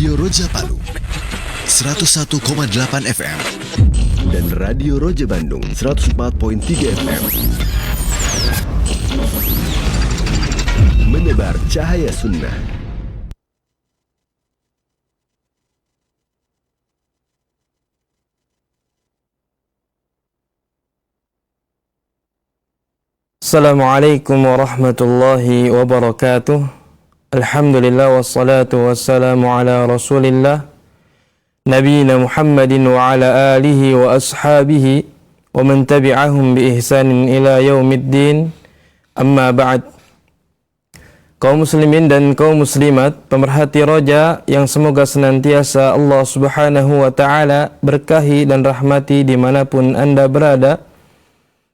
Radio Roja Palu 101,8 FM dan Radio Roja Bandung 104.3 FM. Menebar cahaya sunnah. Assalamualaikum warahmatullahi wabarakatuh. Alhamdulillah wassalatu wassalamu ala Rasulillah Nabiyina Muhammadin wa ala alihi wa ashabihi wa man tabi'ahum bi ihsanin ila yaumiddin. Amma ba'd. Kaum muslimin dan kaum muslimat, pemerhati roja yang semoga senantiasa Allah Subhanahu wa taala berkahi dan rahmati dimanapun Anda berada.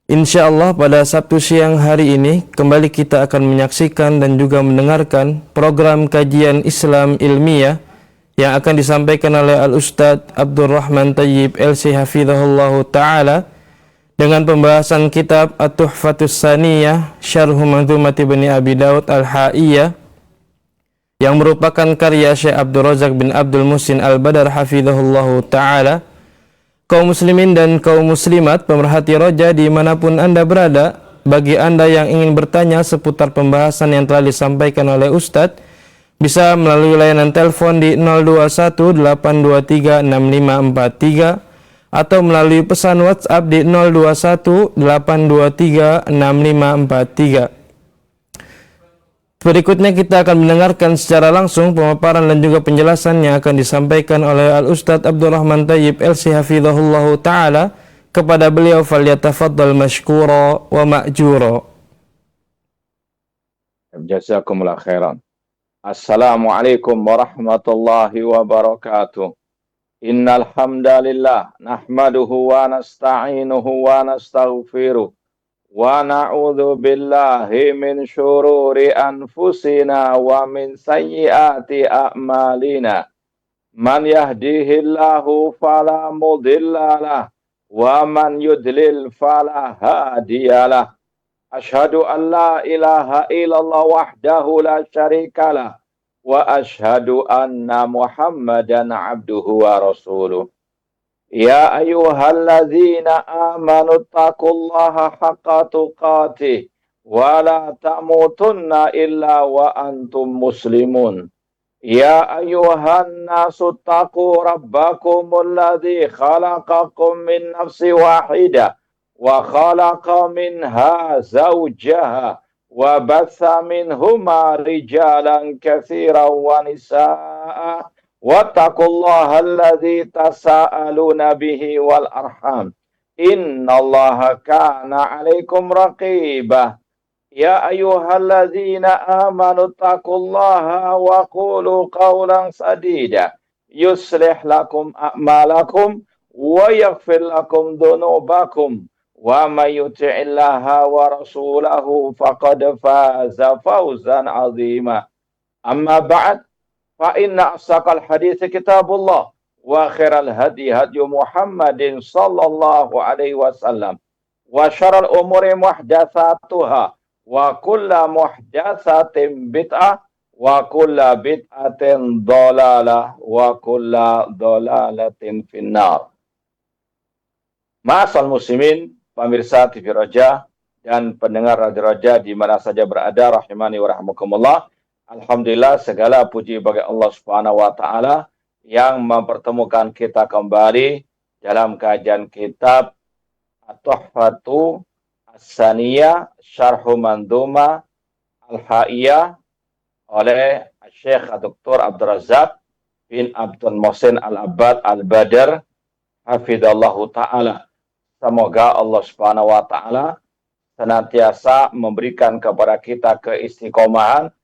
InsyaAllah pada Sabtu siang hari ini kembali kita akan menyaksikan dan juga mendengarkan program kajian Islam ilmiah yang akan disampaikan oleh Al-Ustadz Abdurrahman Thayyib LC Hafizahullah Ta'ala dengan pembahasan kitab At-Tuhfatus Saniyah Syarhu Manzumati Bani Abi Daud Al-Ha'iyah yang merupakan karya Syekh Abdul Razak bin Abdul Muhsin Al-Badar Hafizahullah Ta'ala. Kaum muslimin dan kaum muslimat, pemerhati roja dimanapun Anda berada, bagi Anda yang ingin bertanya seputar pembahasan yang telah disampaikan oleh Ustadz, bisa melalui layanan telepon di 021-823-6543 atau melalui pesan WhatsApp di 021-823-6543. Berikutnya kita akan mendengarkan secara langsung pemaparan dan juga penjelasan yang akan disampaikan oleh Al-Ustadz Abdurrahman Thayyib LC Hafizahullah Ta'ala. Kepada beliau falyatafaddal mashkura wa ma'jura. Jazakumullah khairan. Assalamualaikum warahmatullahi wabarakatuh. Innal hamdalillah nahmaduhu wa nasta'inuhu wa nastaghfiruh. Wa na'udzu billahi min syururi anfusina wa min sayyiati a'malina. Man yahdihillahu fala mudhillalah wa man yudlil fala hadiyalah. Asyhadu an la ilaha illallah wahdahu la syarikalah wa asyhadu anna Muhammadan abduhu wa rasuluh. Ya ayyuhalladzina amanu taqullaha haqqa tuqatih wa la tamutunna illa wa antum muslimun. Ya ayyuhan nasu taqu rabbakumul ladzi khalaqakum min nafsin wahidah wa khalaqa minha zawjaha wa batha minhuma rijalan katsiran wa nisaa'a. Wattaqullaha alladzi tasaaluna bihi wal arham. Innallaha kana 'alaikum raqibah. Ya ayyuhalladzina amanu taqullaha wa qulu qawlan sadida yuslih lakum a'malakum wa yaghfir lakum dhunubakum wa may yuti'illaha wa rasulahu faqad faza fawzan 'azima. Amma ba'd. Fa inna asaqal hadits kitabullah wa khairal hadi hadi Muhammadin sallallahu alaihi wasallam wa syarrul umuri muhdatsatuha wa kullu muhdatsatin bid'ah wa kullu bid'atin dhalalah wa kullu dhalalatin finnar. Ma'asal muslimin, pemirsa TV Roja dan pendengar Radio Roja di mana saja berada, rahimani wa rahmakumullah. Alhamdulillah, segala puji bagi Allah Subhanahu wa taala yang mempertemukan kita kembali dalam kajian kitab At-Tuhfatu As-Saniyah Syarhu Manzumah Al-Ha'iyah oleh Syekh Dr. Abdul Razak bin Abdul Muhsin Al-Abbad Al-Badar hafizallahu taala. Semoga Allah Subhanahu wa taala senantiasa memberikan kepada kita keistiqomahan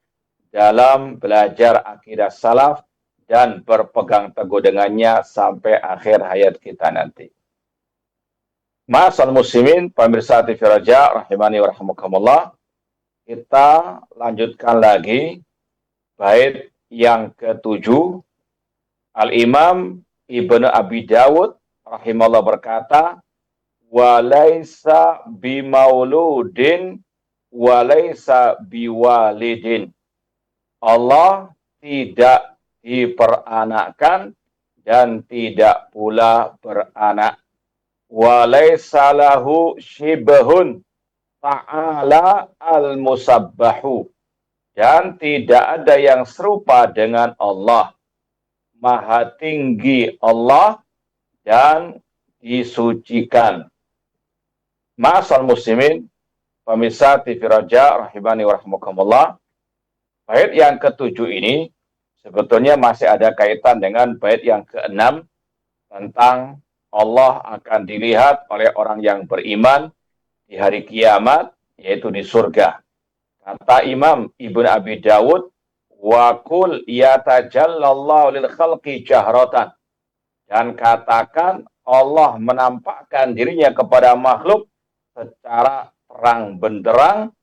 dalam belajar akidah salaf dan berpegang teguh dengannya sampai akhir hayat kita nanti. Ma'asal muslimin, pemirsa TV Roja, rahimani wa rahmakumullah. Kita lanjutkan lagi bait yang ke-7. Al-Imam Ibnu Abi Dawud rahimahullah berkata, wa laisa bimauludin wa laisa biwalidin. Allah tidak diperanakkan dan tidak pula beranak. Wa laisa lahu shibhun ta'ala al-musabbahu. Dan tidak ada yang serupa dengan Allah. Maha tinggi Allah dan disucikan. Ma'asal muslimin, pemirsa TV Raja rahimani wa rahmukumullah. Bait yang ketujuh ini sebetulnya masih ada kaitan dengan bait yang keenam tentang Allah akan dilihat oleh orang yang beriman di hari kiamat, yaitu di surga. Kata Imam Ibnu Abi Dawud, wa qul yatajallallahu lil khalqi jahratan. Dan katakan Allah menampakkan dirinya kepada makhluk secara terang benderang,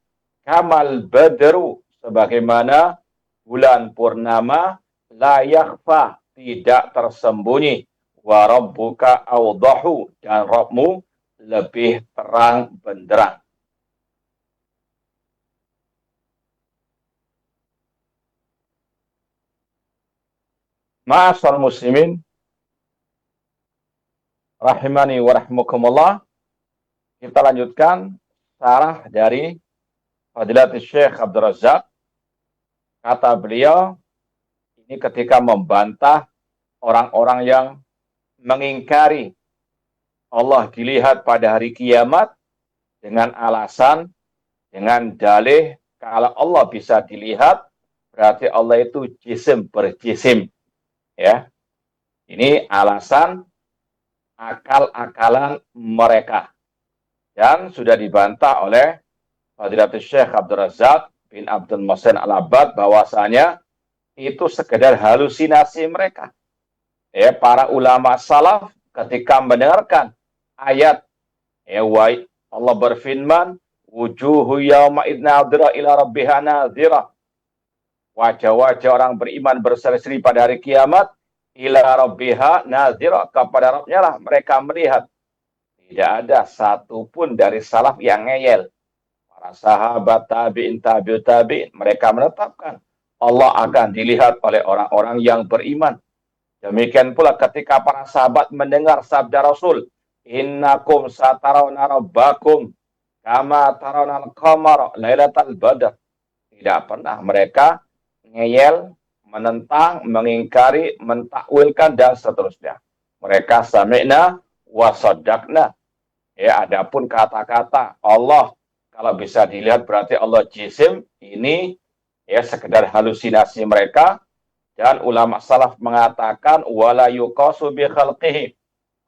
kamal badru, sebagaimana bulan purnama, la yakhfa, tidak tersembunyi, wa rabbuka awdahu, dan Rabbmu lebih terang benderang. Ma'asal muslimin rahimani wa rahmukumullah. Kita lanjutkan syarah dari Fadilatul Syekh Abdul Razak. Kata beliau, ini ketika membantah orang-orang yang mengingkari Allah dilihat pada hari kiamat dengan alasan, dengan dalih, kalau Allah bisa dilihat, berarti Allah itu jisim berjisim. Ya, ini alasan akal-akalan mereka. Dan sudah dibantah oleh Fadilatul Syekh Abdul Razak bin Abdul Muhsin Al-Abbad bahwasanya itu sekedar halusinasi mereka. Ya, para ulama salaf ketika mendengarkan ayat Allah berfirman, wujuhu yawma idna adra ila rabbiha nadhira. Wajah-wajah orang beriman berseri-seri pada hari kiamat, ila rabbiha nadhira, kepada Rabbnya lah mereka melihat. Tidak ada satupun dari salaf yang ngeyel. Para sahabat, tabi'in, tabi'ut tabi'in, mereka menetapkan Allah akan dilihat oleh orang-orang yang beriman. Demikian pula ketika para sahabat mendengar sabda Rasul, innakum satarawna rabbakum kama tarawna al-qamara lailatal badr. Tidak pernah mereka ngeyel, menentang, mengingkari, mentakwilkan, dan seterusnya. Mereka sami'na wa saddaqna. Ya, adapun kata-kata Allah kalau bisa dilihat berarti Allah jisim, ini ya sekedar halusinasi mereka. Dan ulama salaf mengatakan wala yuqasu bi khalqihi.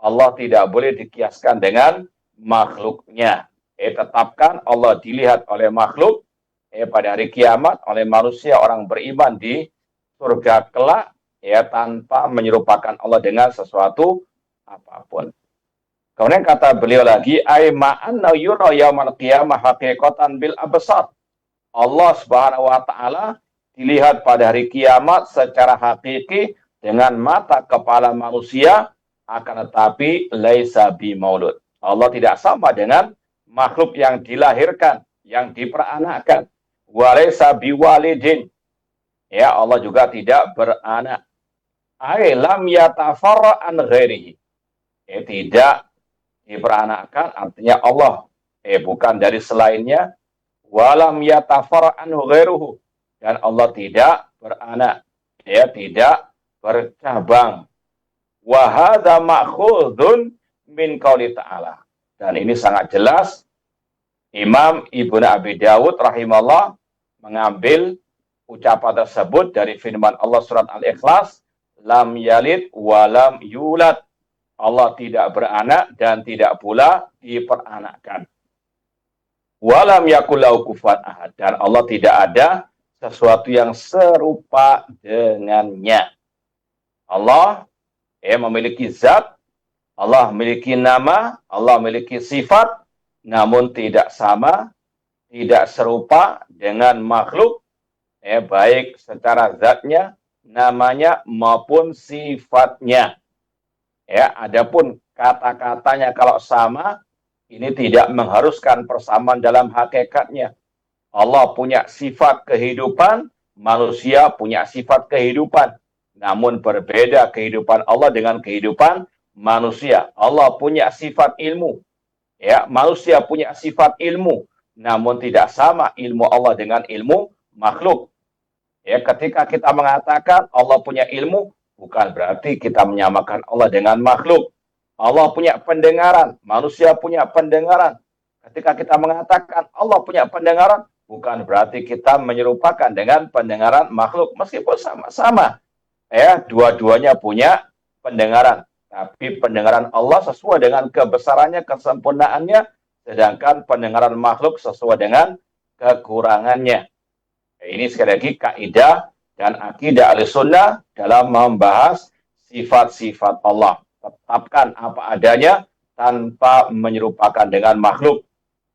Allah tidak boleh dikiaskan dengan makhluknya. Tetapkan Allah dilihat oleh makhluk pada hari kiamat oleh manusia orang beriman di surga kelak, ya, tanpa menyerupakan Allah dengan sesuatu apapun. Kemudian kata beliau lagi, ai ma'anna yura yaumal qiyamah haqiqatan bil absar. Allah Subhanahu wa taala dilihat pada hari kiamat secara hakiki dengan mata kepala manusia, akan tetapi laisa bi maulud. Allah tidak sama dengan makhluk yang dilahirkan, yang diperanakkan. Wa laisa bi walidin. Ya, Allah juga tidak beranak. Ai lam yatafarra an ghairihi. Tidak diperanakkan, artinya Allah bukan dari selainnya. Walam yatafarra anhu ghairuhu. Dan Allah tidak beranak, ya, tidak bercabang. Wa hadza ma'khudun min qauli ta'ala. Dan ini sangat jelas Imam Ibnu Abi Dawud rahimahullah mengambil ucapan tersebut dari firman Allah surat Al-Ikhlas, lam yalid wa lam yulad. Allah tidak beranak dan tidak pula diperanakkan. Walam yakul lahu kufuwan ahad. Dan Allah tidak ada sesuatu yang serupa dengannya. Allah memiliki zat, Allah memiliki nama, Allah memiliki sifat, namun tidak sama, tidak serupa dengan makhluk, baik secara zatnya, namanya maupun sifatnya. Ya, adapun kata-katanya kalau sama, ini tidak mengharuskan persamaan dalam hakikatnya. Allah punya sifat kehidupan, manusia punya sifat kehidupan. namun berbeda kehidupan Allah dengan kehidupan manusia. Allah punya sifat ilmu, ya, manusia punya sifat ilmu, namun tidak sama ilmu Allah dengan ilmu makhluk. Ya, ketika kita mengatakan Allah punya ilmu, bukan berarti kita menyamakan Allah dengan makhluk. Allah punya pendengaran, manusia punya pendengaran. Ketika kita mengatakan Allah punya pendengaran, bukan berarti kita menyerupakan dengan pendengaran makhluk, meskipun sama-sama. Ya, dua-duanya punya pendengaran. Tapi pendengaran Allah sesuai dengan kebesarannya, kesempurnaannya, sedangkan pendengaran makhluk sesuai dengan kekurangannya. Ini sekali lagi kaidah dan akidah Ahlussunnah dalam membahas sifat-sifat Allah. Tetapkan apa adanya tanpa menyerupakan dengan makhluk.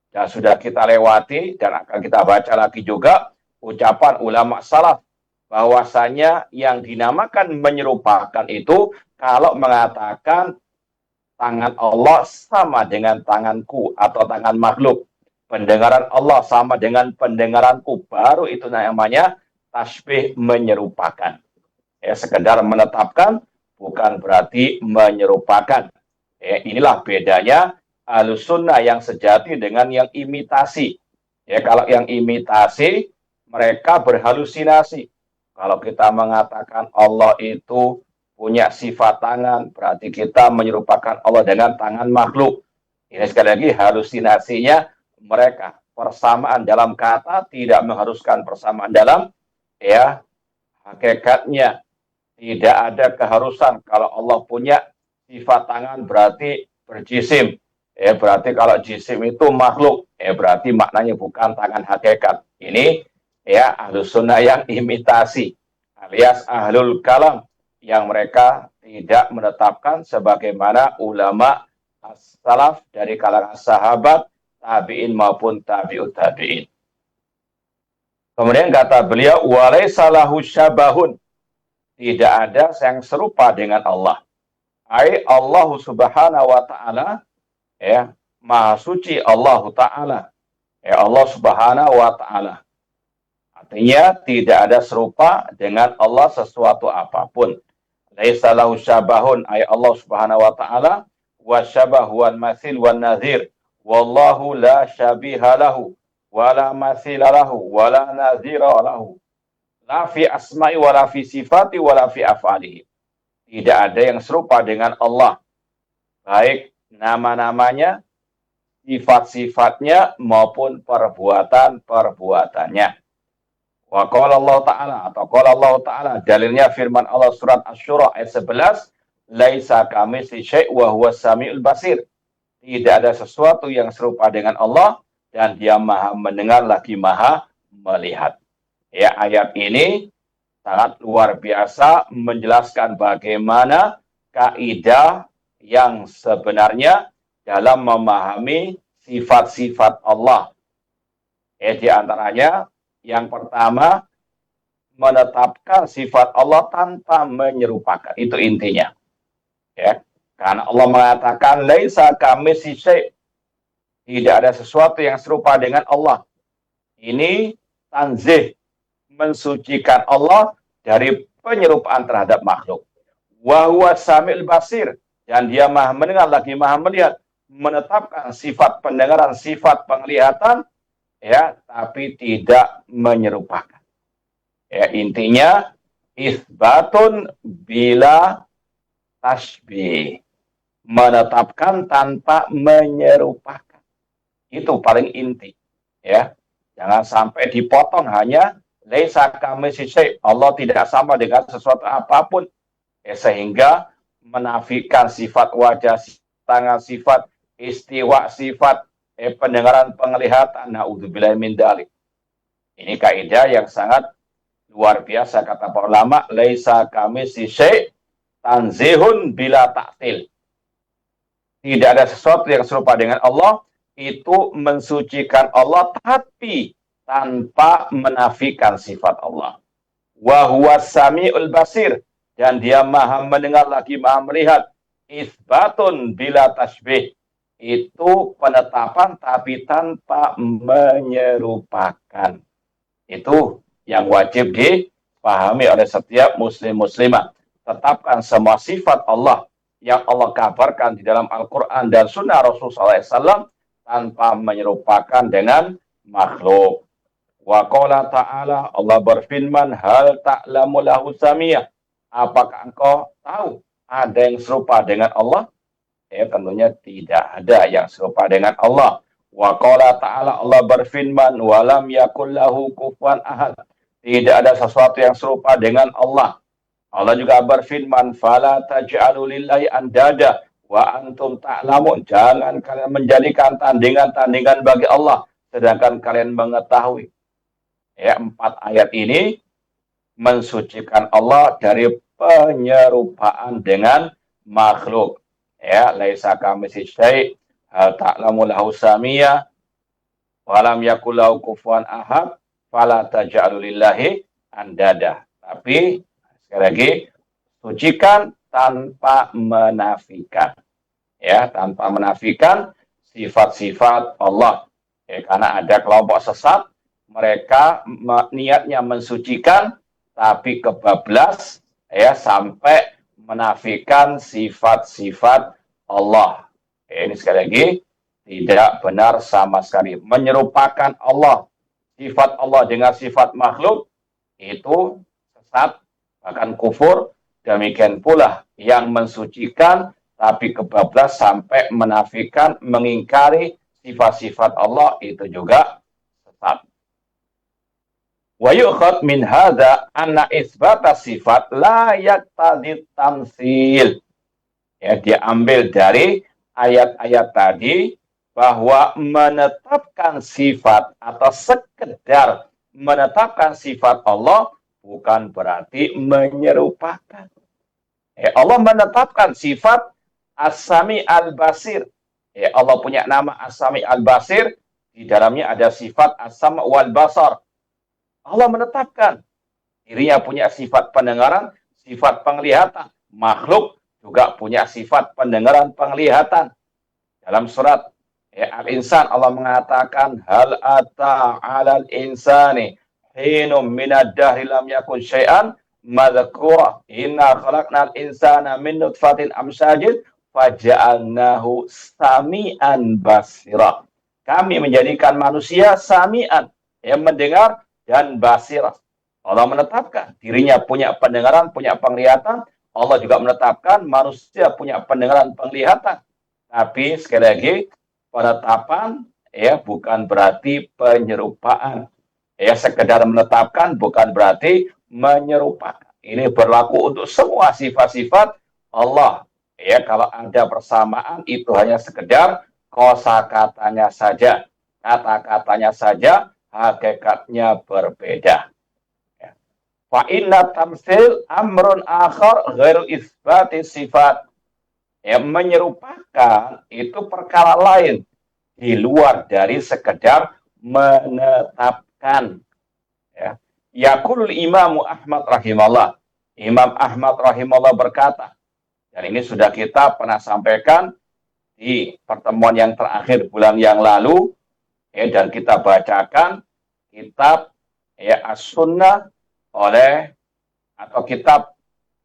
Dan sudah kita lewati dan akan kita baca lagi juga ucapan ulama salaf bahwasanya yang dinamakan menyerupakan itu kalau mengatakan tangan Allah sama dengan tanganku atau tangan makhluk, pendengaran Allah sama dengan pendengaranku, baru itu namanya tasbih menyerupakan. Ya, sekedar menetapkan bukan berarti menyerupakan. Ya, inilah bedanya Ahlussunnah yang sejati dengan yang imitasi. Ya, kalau yang imitasi mereka berhalusinasi. Kalau kita mengatakan Allah itu punya sifat tangan, berarti kita menyerupakan Allah dengan tangan makhluk. Ini sekali lagi halusinasinya mereka. Persamaan dalam kata tidak mengharuskan persamaan dalam ya hakikatnya. Tidak ada keharusan kalau Allah punya sifat tangan berarti berjisim. Berarti kalau jisim itu makhluk, berarti maknanya bukan tangan hakikat. Ini ya Ahlussunnah yang imitasi, alias ahlul kalam, yang mereka tidak menetapkan sebagaimana ulama as-salaf dari kalangan sahabat, tabi'in maupun tabi'ut tabi'in. Kemudian kata beliau, walaysa lahu syabahun, tidak ada yang serupa dengan Allah. Allah subhanahu wa ta'ala, ya, maha suci Allah Ta'ala, ya, Allah Subhanahu wa Ta'ala. Artinya tidak ada serupa dengan Allah sesuatu apapun. Laisa lahu syabahun, ay Allah Subhanahu wa Ta'ala, wa syabahu wal mathil wan nadhir, wallahu la syabiha lahu wala mathila lahu wala nadhira lahu, la fi asma'i wala fi sifati wala fi af'alihi. Tidak ada yang serupa dengan Allah, baik nama-namanya, sifat-sifatnya maupun perbuatan-perbuatannya. Wa qala Allah Ta'ala, atau qala Allah Ta'ala, dalilnya firman Allah surat Asy-Syura ayat 11, laisa kamitsli syai' wa huwas samiul basir. Tidak ada sesuatu yang serupa dengan Allah dan Dia Maha mendengar lagi Maha melihat. Ya, ayat ini sangat luar biasa menjelaskan bagaimana kaidah yang sebenarnya dalam memahami sifat-sifat Allah. Di antaranya yang pertama, menetapkan sifat Allah tanpa menyerupakan. Itu intinya. Ya, karena Allah mengatakan laisa kamitsli syai', tidak ada sesuatu yang serupa dengan Allah. Ini tanzih, mensucikan Allah dari penyerupaan terhadap makhluk. Wa huwas samiul basir, dan Dia Maha mendengar lagi Maha melihat, menetapkan sifat pendengaran, sifat penglihatan, ya, tapi tidak menyerupakan. Ya, intinya isbatun bila tasbih, menetapkan tanpa menyerupakan. Itu paling inti. Ya, jangan sampai dipotong hanya laisa kamitsli syai', Allah tidak sama dengan sesuatu apapun, sehingga menafikan sifat wajah, tangan, sifat istiwa, sifat pendengaran, penglihatan. Na'udzubillah min dzalik. Ini kaidah yang sangat luar biasa, kata para ulama, laisa kamitsli syai' tanzihun bila ta'til. Tidak ada sesuatu yang serupa dengan Allah, itu mensucikan Allah tapi tanpa menafikan sifat Allah. Wa huwas samiul basir, dan Dia Maha mendengar lagi Maha melihat. Isbatun bila tasbih, itu penetapan tapi tanpa menyerupakan. Itu yang wajib dipahami. dipahami oleh setiap muslim-muslimah. Tetapkan semua sifat Allah yang Allah kabarkan di dalam Al-Quran dan Sunnah Rasulullah SAW tanpa menyerupakan dengan makhluk. Wa qala ta'ala, Allah berfirman, hal ta'lamu lahu samiyah. Apakah engkau tahu ada yang serupa dengan Allah? Tentunya tidak ada yang serupa dengan Allah. Wa qala ta'ala, Allah berfirman, walam yakul lahu kufuwan ahad. Tidak ada sesuatu yang serupa dengan Allah. Allah juga berfirman, fala taj'alu lillahi andada wa antum ta'lamun. Jangan kalian menjadikan tandingan-tandingan bagi Allah sedangkan kalian mengetahui. 4 ayat ini mensucikan Allah dari penyerupaan dengan makhluk. Laisa kamitslihi syai', hal ta'lamu lahu samiyah, wa lam yakul lahu kufuwan ahad, fala taj'alu lillahi andada. Tapi sekali lagi, sucikan tanpa menafikan. Tanpa menafikan sifat-sifat Allah. Karena ada kelompok sesat, mereka niatnya mensucikan, tapi kebablas sampai menafikan sifat-sifat Allah. Ini sekali lagi tidak benar sama sekali. Menyerupakan Allah, sifat Allah dengan sifat makhluk, itu sesat, bahkan kufur. Demikian pula yang mensucikan tapi kebablas sampai menafikan, mengingkari sifat-sifat Allah, itu juga sesat. Wa yu'khad min hadza anna isbata sifat la yaqtadi tamtsil. Diambil dari ayat-ayat tadi bahwa menetapkan sifat atau sekedar menetapkan sifat Allah bukan berarti menyerupakan. Allah menetapkan sifat As-Sami Al-Basir. Allah punya nama As-Sami Al-Basir, di dalamnya ada sifat As-Sam' wal Basar. Allah menetapkan dirinya punya sifat pendengaran, sifat penglihatan. Makhluk juga punya sifat pendengaran, penglihatan. Dalam surat Al-Insan Allah mengatakan, hal ata 'alal insani hinum minad dahri lam yakun syai'an madhkura inna khalaqnal insana min nutfatin amsyajin faja'alnahu sami'an basira. Kami menjadikan manusia sami'an, yang mendengar, dan basirah. Allah menetapkan dirinya punya pendengaran, punya penglihatan. Allah juga menetapkan manusia punya pendengaran, penglihatan. Tapi sekali lagi, penetapan bukan berarti penyerupaan. Sekedar menetapkan bukan berarti menyerupakan. Ini berlaku untuk semua sifat-sifat Allah. Kalau ada persamaan, itu hanya sekedar kosakatanya saja. Kata-katanya saja, hakikatnya berbeda. Fa inna tamtsil amrun akhar ghairu isbati sifat. Menyerupakan itu perkara lain di luar dari sekedar menetapkan. Yaqulul Imam Ahmad rahimahullah. Imam Ahmad rahimahullah berkata, dan ini sudah kita pernah sampaikan di pertemuan yang terakhir bulan yang lalu, dan kita bacakan kitab As-Sunnah atau kitab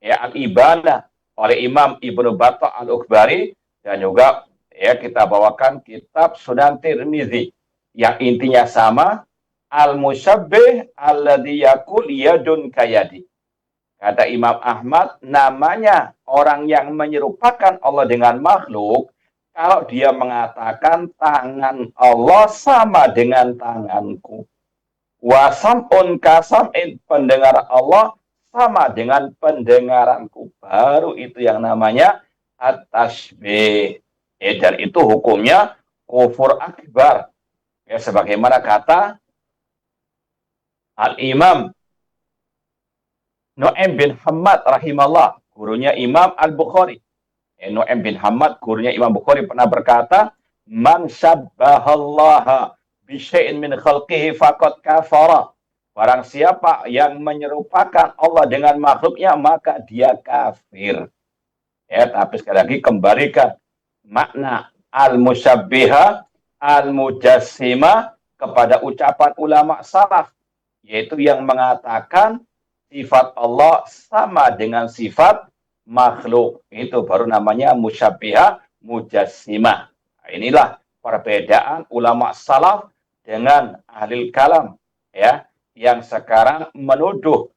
Al-Ibanah oleh Imam Ibnu Battah Al-Ukhbari, dan juga kita bawakan kitab Sunan Tirmizi yang intinya sama, Al-Musyabbih alladzi yaqul yadun kayadi. Kata Imam Ahmad, namanya orang yang menyerupakan Allah dengan makhluk kalau dia mengatakan tangan Allah sama dengan tanganku. Wasam'un kasam'in, pendengar Allah sama dengan pendengaranku. Baru itu yang namanya at-tashbih. Dan itu hukumnya kufur akbar. Sebagaimana kata Al-Imam Nu'aim bin Hammad rahimahullah, gurunya Imam Al-Bukhari. Nu'aim bin Hammad, gurunya Imam Bukhari, pernah berkata, man syabbahallaha bisyai'in min khalqihi faqad kafara. Barang siapa yang menyerupakan Allah dengan makhluknya, maka dia kafir. Tapi sekali lagi kembalikan makna al-musyabbiha, al-mujassima kepada ucapan ulama salaf, yaitu yang mengatakan sifat Allah sama dengan sifat makhluk. Itu baru namanya musyabbihah mujassimah. Nah, inilah perbedaan ulama salaf dengan ahli kalam, ya, yang sekarang menuduh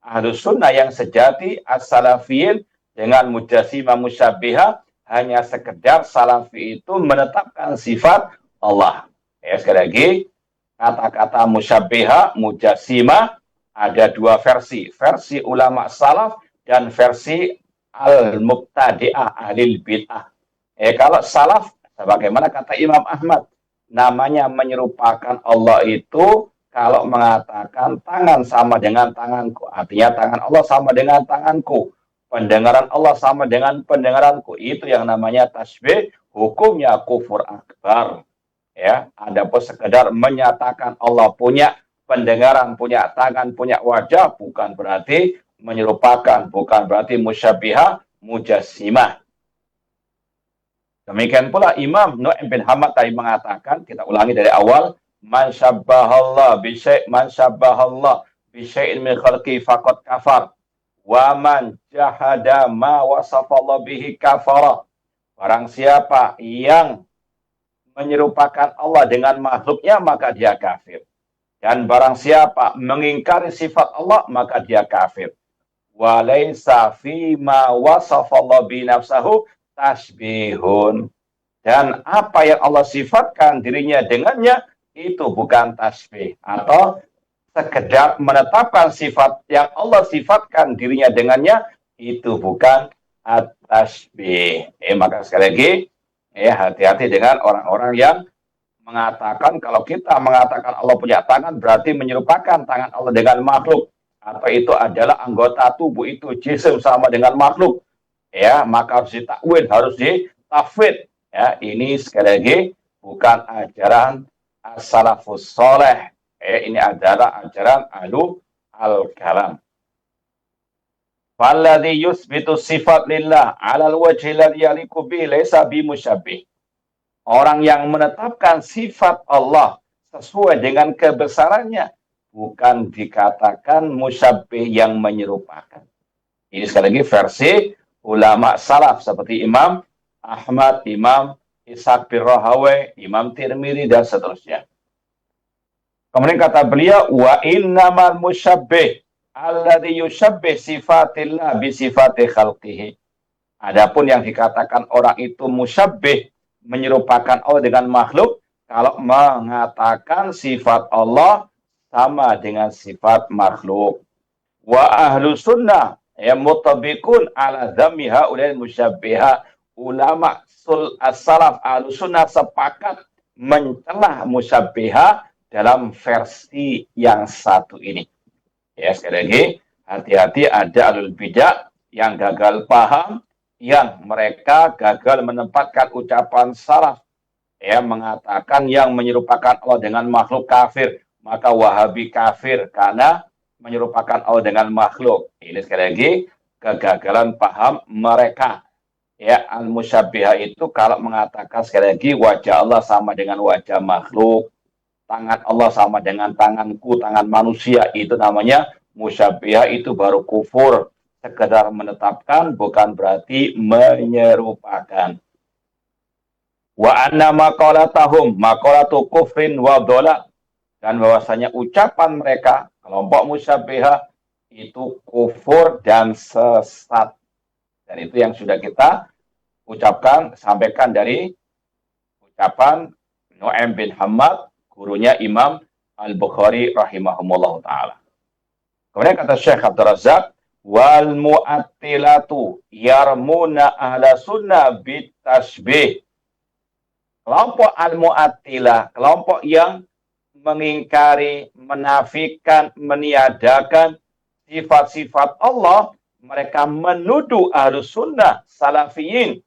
ahlus sunnah yang sejati as-salafiyin dengan mujassimah musyabbihah hanya sekedar salafi itu menetapkan sifat Allah. Ya, sekali lagi, kata-kata musyabbihah mujassimah ada dua versi ulama salaf dan versi al-mubtadi'ah, ahli bid'ah. Kalau salaf, sebagaimana kata Imam Ahmad, namanya menyerupakan Allah itu kalau mengatakan tangan sama dengan tanganku, artinya tangan Allah sama dengan tanganku, pendengaran Allah sama dengan pendengaranku, itu yang namanya tasbih, hukumnya kufur akbar. Ya, adapun sekedar menyatakan Allah punya pendengaran, punya tangan, punya wajah, bukan berarti menyerupakan, bukan berarti musyabbihah mujassimah. Demikian pula Imam Nu'aim bin Hamad tadi mengatakan, kita ulangi dari awal, man syabbahallah bisyai'in min khalqi faqad kafar wa man jahada ma wasafallahu bihi kafara. Barang siapa yang menyerupakan Allah dengan makhluknya, maka dia kafir. Dan barang siapa mengingkari sifat Allah, maka dia kafir. Wa laisa fi ma wasafallahu bi nafsahu tasbihun. Dan apa yang Allah sifatkan dirinya dengannya, itu bukan tasbih. Atau sekedar menetapkan sifat yang Allah sifatkan dirinya dengannya, itu bukan at-tasbih. Maka sekali lagi, hati-hati dengan orang-orang yang mengatakan kalau kita mengatakan Allah punya tangan berarti menyerupakan tangan Allah dengan makhluk, atau itu adalah anggota tubuh itu jisim sama dengan makhluk, ya, maka harus ditakwil, harus ditafwid. Ya, ini sekali lagi bukan ajaran as-salafus soleh. Ini adalah ajaran ahlu al-kalam. Falladhi yusbitu sifat lillah alal wajhi alladhi yaliqu bihi laysa bimusyabbih. Orang yang menetapkan sifat Allah sesuai dengan kebesarannya bukan dikatakan musyabbih yang menyerupakan. Ini sekali lagi versi ulama salaf seperti Imam Ahmad, Imam Ishaq bin Rahawai, Imam Tirmidzi dan seterusnya. Kemudian kata beliau, wa innamal musyabbih alladhi yusyabbih sifatillah bi sifati khalqihi. Adapun yang dikatakan orang itu musyabbih, menyerupakan Allah dengan makhluk, kalau mengatakan sifat Allah sama dengan sifat makhluk. Wa ahlu sunnah mutabiqun ala dhammi haulil musyabbiha. Ulama as-salaf ahlu sunnah sepakat mencelah musyabbiha dalam versi yang satu ini. Ya, sekali lagi, hati-hati ada ahlul bidah yang gagal paham, yang mereka gagal menempatkan ucapan salaf, ya, mengatakan yang menyerupakan Allah dengan makhluk kafir, maka Wahabi kafir karena menyerupakan Allah dengan makhluk. Ini sekali lagi kegagalan paham mereka. Ya, al-musyabbihah itu kalau mengatakan sekali lagi wajah Allah sama dengan wajah makhluk, tangan Allah sama dengan tanganku, tangan manusia, itu namanya musyabbihah, itu baru kufur. Sekedar menetapkan bukan berarti menyerupakan. Wa anna maqalatahum maqalatu kufrin wa dhalal. Dan bahwasanya ucapan mereka, kelompok musyabbihah, itu kufur dan sesat. Dan itu yang sudah kita ucapkan, sampaikan dari ucapan Nu'aim bin Hamad, gurunya Imam Al-Bukhari rahimahumullah ta'ala. Kemudian kata Syekh Abdul Razak, wal mu'attilatu yarmuna ahla sunnah bitasbih. Kelompok al-mu'attilah, kelompok yang mengingkari, menafikan, meniadakan sifat-sifat Allah, mereka menuduh ahlus sunnah salafiyin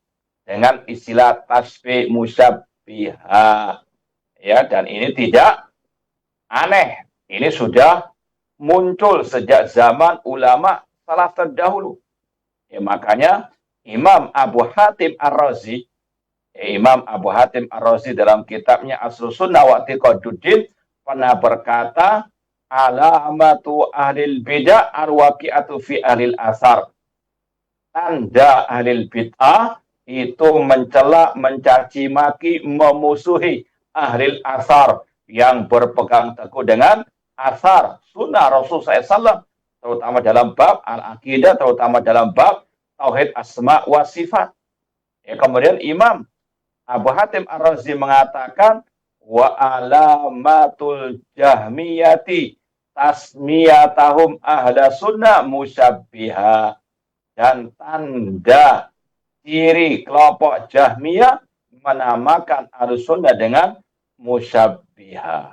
dengan istilah tasbih musyabbihah. Ya, dan ini tidak aneh. Ini sudah muncul sejak zaman ulama salaf terdahulu. Ya, makanya Imam Abu Hatim Ar-Razi, dalam kitabnya Aslus Sunnah wa I'tiqaduddin pernah berkata, alamatu ahlil bid'ah arwaqi'atu fi ahlil asar. Tanda ahlil bid'ah itu mencela, mencaci maki, memusuhi ahlil asar yang berpegang teguh dengan asar sunnah Rasul SAW, terutama dalam bab al-aqidah, terutama dalam bab tauhid asma wa sifat. Ya, kemudian Imam Abu Hatim Ar-Razi mengatakan wa alamatul jahmiyati tasmiyatahum ahla sunnah musyabbiha, dan tanda ciri kelompok Jahmiyah menamakan Ahlus Sunnah dengan musyabbiha.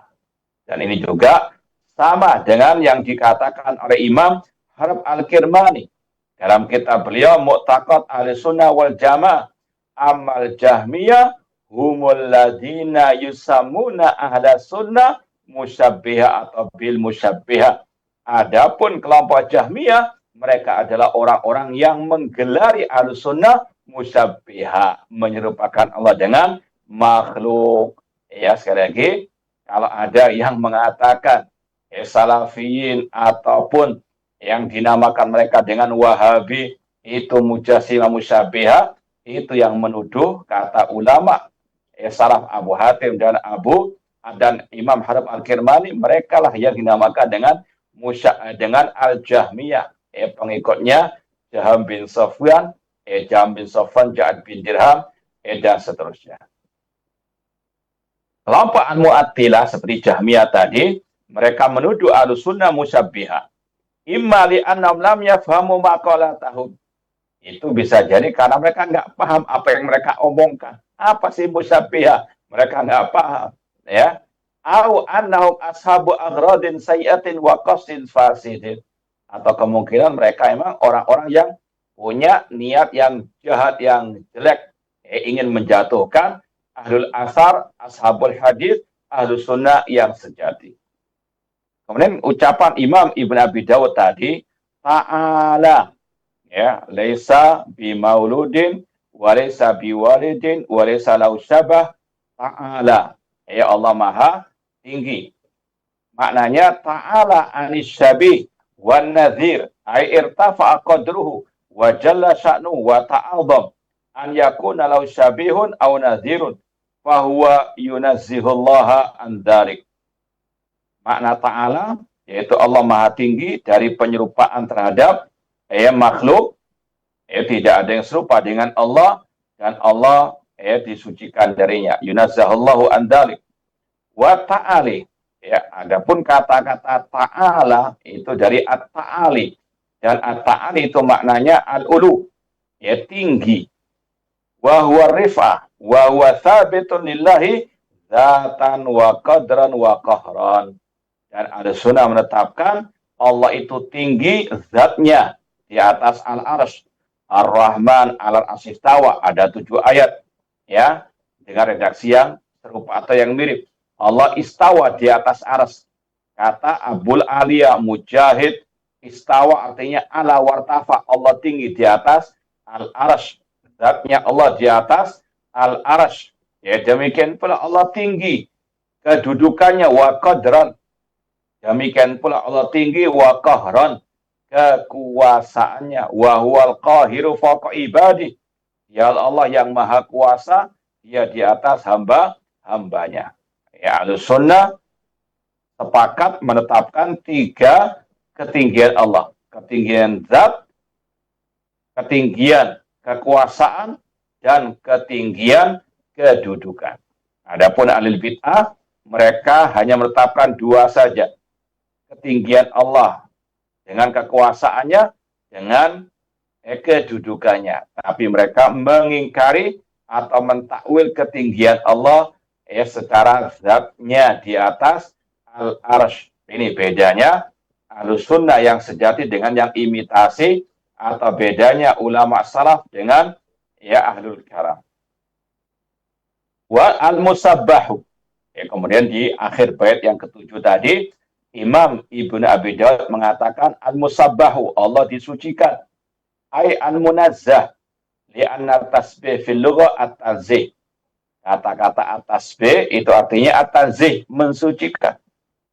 Dan ini juga sama dengan yang dikatakan oleh Imam Harb Al-Kirmani dalam kitab beliau Mu'taqad Ahlus Sunnah wal Jamaah, amal Jahmiyah humul ladina yusammuna ahla sunnah musyabbiha atau bil musyabbiha. Adapun kelompok Jahmiyah, mereka adalah orang-orang yang menggelari Ahlus Sunnah musyabbiha, menyerupakan Allah dengan makhluk. Ya, sekali lagi, kalau ada yang mengatakan salafiyin ataupun yang dinamakan mereka dengan Wahabi itu mujassimah musyabbiha, itu yang menuduh kata ulama salaf Abu Hatim dan Imam Harb Al-Kirmani, mereka lah yang dinamakan dengan Al-Jahmiyah, pengikutnya Jaham bin Safwan, Ja'ad bin Dirham, dan seterusnya. Kelompok Al-Mu'attilah seperti Jahmiyah tadi, mereka menuduh Ahlus Sunnah musyabbiha. Imma li'annahum lam yafhamu maqalatahum. Itu bisa jadi karena mereka nggak paham apa yang mereka omongkan. Apa sih musyabbiha? Mereka nggak paham. Ya. Au annahum ashabu aghradin sayyatin wa qasdin fasidin. Atau kemungkinan mereka emang orang-orang yang punya niat yang jahat, yang jelek. Ingin menjatuhkan ahlul asar, ashabul hadis, ahlus sunnah yang sejati. Kemudian ucapan Imam Ibn Abi Dawud tadi, ta'ala, ya, laisa bi mauludin wa laisa bi walidin wa laisa lahu syabah, ta'ala, ya Allah maha tinggi. Maknanya ta'ala anis syabih wan nadhir, ay irtafa'a qadruhu wa jalla sya'nuhu wa ta'adham an yakuna lahu syabihun aw nadhirun fa huwa yunazzihullaha an dzalik. Makna ta'ala yaitu Allah maha tinggi dari penyerupaan terhadap makhluk, tidak ada yang serupa dengan Allah, dan Allah disucikan darinya. Yunazzahullahu an dzalik. Wa ta'ali, ya, adapun kata-kata ta'ala itu dari at-ta'ali, dan at-ta'ali itu maknanya al-ulu, ya, tinggi. Wa huwa rif'ah wa huwa thabitun lillahi dzatan wa qadran wa qahran. Dan Ahlus Sunnah menetapkan Allah itu tinggi zatnya di atas al-arsy. Ar-Rahman 'alal arsy istawa, ada 7 ayat, ya, dengan redaksi yang serupa atau yang mirip. Allah istawa di atas arsy. Kata Abul Aliyah Mujahid, istawa artinya ala wartafa, Allah tinggi di atas al-arsy. Zatnya Allah di atas al-arsy. Ya, demikian pula Allah tinggi kedudukannya wa qadran. Demikian pula Allah tinggi wa qahran, kekuasaannya, wa huwal qahiru fawqa ibadi. Ya Allah yang maha kuasa, dia di atas hambanya. Ya, Ahlus Sunnah sepakat menetapkan 3 ketinggian Allah. Ketinggian zat, ketinggian kekuasaan, dan ketinggian kedudukan. Adapun ahlul bid'ah, mereka hanya menetapkan 2 saja. Ketinggian Allah dengan kekuasaannya, dengan kedudukannya. Tapi mereka mengingkari atau mentakwil ketinggian Allah secara zatnya di atas al-arsy. Ini bedanya Ahlus Sunnah yang sejati dengan yang imitasi, atau bedanya ulama salaf dengan ahlul karam. Wa al-musabbahu. Kemudian di akhir bait yang ke-7 tadi, Imam Ibnu Abi Dawud mengatakan al-musabbahu, Allah disucikan. Ai al-munazzah, li'anna tasbih fil lugha at-tanzih. Kata-kata at-tasbih itu artinya at-tanzih, mensucikan.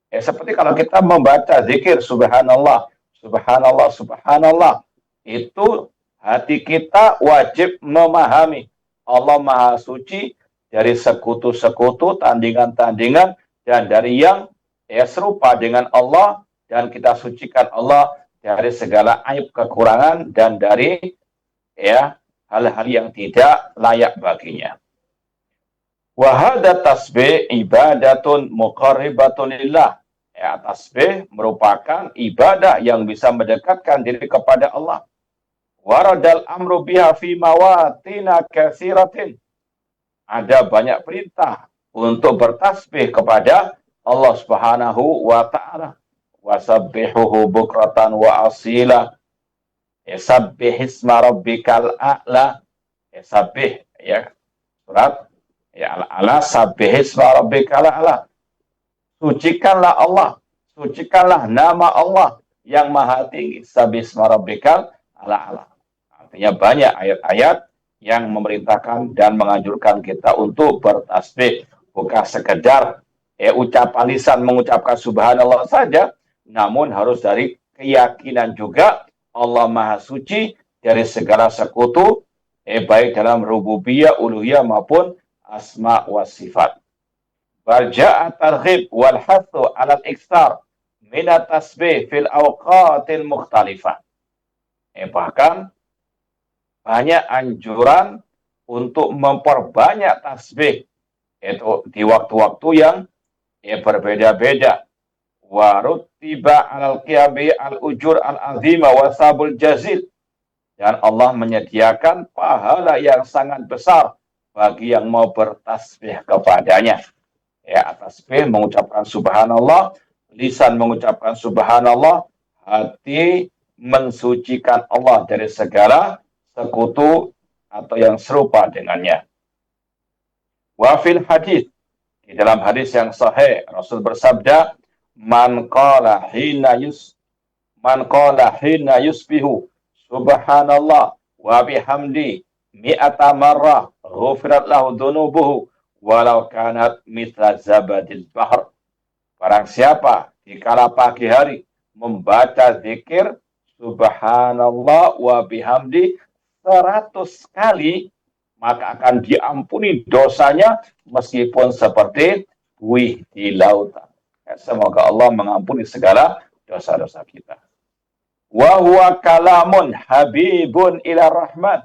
Seperti kalau kita membaca zikir subhanallah, subhanallah, subhanallah, itu hati kita wajib memahami Allah Maha Suci dari sekutu-sekutu, tandingan-tandingan, dan dari yang serupa dengan Allah, dan kita sucikan Allah dari segala aib kekurangan dan dari hal-hal yang tidak layak baginya. Wa hadza tasbih ibadatun muqarribatun lillah. Tasbih merupakan ibadah yang bisa mendekatkan diri kepada Allah. Waradal amru biha fi mawatina katsiratin. Ada banyak perintah untuk bertasbih kepada Allah Subhanahu wa taala. Wasabbihuhu bukratan wa asila. Sabbih isma rabbikal a'la. Sabbih, surat ala sabbih isma rabbikal a'la. Sucikanlah Allah, sucikanlah nama Allah yang maha tinggi. Sabbih isma rabbikal a'la. Artinya banyak ayat-ayat yang memerintahkan dan menganjurkan kita untuk bertasbih, bukan sekedar ucapan lisan mengucapkan subhanallah saja, namun harus dari keyakinan juga Allah Maha Suci dari segala sekutu, baik dalam rububiyah, uluhiyah maupun asma wa sifat. Barja'a targhib wal hathu 'ala al-iktsar min at-tasbih fil awqatil mukhtalifah. Bahkan banyak anjuran untuk memperbanyak tasbih itu di waktu-waktu yang berbeda-beda. Wa rutiba 'alal qiyami al-ujur al-'azima wa sabul jazil. Dan Allah menyediakan pahala yang sangat besar bagi yang mau bertasbih kepadanya. Tasbih mengucapkan subhanallah, lisan mengucapkan subhanallah, hati mensucikan Allah dari segala sekutu atau yang serupa dengannya. Wa fil hadis, di dalam hadis yang sahih Rasul bersabda, man qala hina yusbihu subhanallah wa bihamdi mi'ata marrah ghufirat lahu dhunubuhu walau kanat mithla zabadil bahr. Barang siapa di kala pagi hari membaca zikir subhanallah wa bihamdi 100 kali, maka akan diampuni dosanya meskipun seperti buih di lautan. Semoga Allah mengampuni segala dosa-dosa kita. Wa huwa kalamun habibun ila rahman.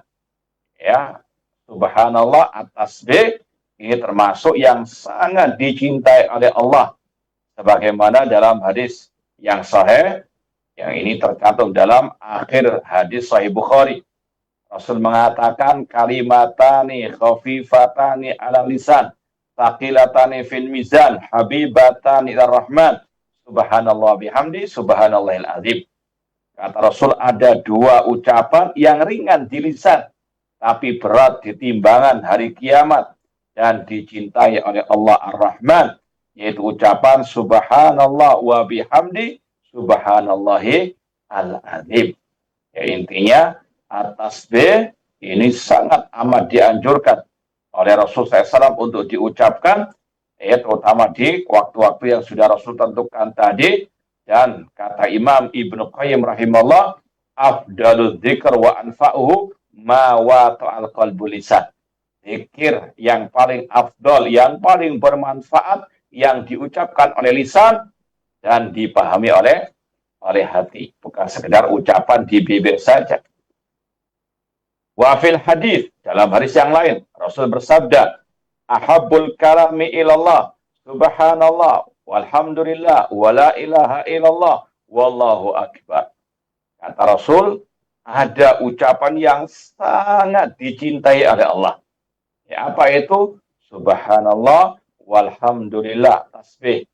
Subhanallah, at-tasbih ini termasuk yang sangat dicintai oleh Allah. Sebagaimana dalam hadis yang sahih, yang ini tercantum dalam akhir hadis Sahih Bukhari. Rasul mengatakan kalimatani khafifatani ala lisan, taqilatani fil mizan, habibatani ila rahman, subhanallah bihamdi, subhanallahil azim. Kata Rasul, ada dua ucapan yang ringan di lisan, tapi berat di timbangan hari kiamat dan dicintai oleh Allah Ar-Rahman, yaitu ucapan subhanallah wa bihamdi, subhanallahi al-azim. Intinya, at-tasbih ini sangat amat dianjurkan oleh Rasul SAW untuk diucapkan, terutama di waktu-waktu yang sudah Rasul tentukan tadi. Dan kata Imam Ibnu Qayyim rahimahullah, afdalul dzikr wa anfa'uhu ma wata'al qalbu lisan. Zikir yang paling afdal, yang paling bermanfaat, yang diucapkan oleh lisan dan dipahami oleh hati, bukan sekedar ucapan di bibir saja. Wa fil hadis, dalam hadis yang lain Rasul bersabda, ahabbul kalami ilallah subhanallah walhamdulillah wala ilaha illallah wallahu akbar. Kata Rasul, ada ucapan yang sangat dicintai oleh Allah. Apa itu? Subhanallah walhamdulillah, tasbih.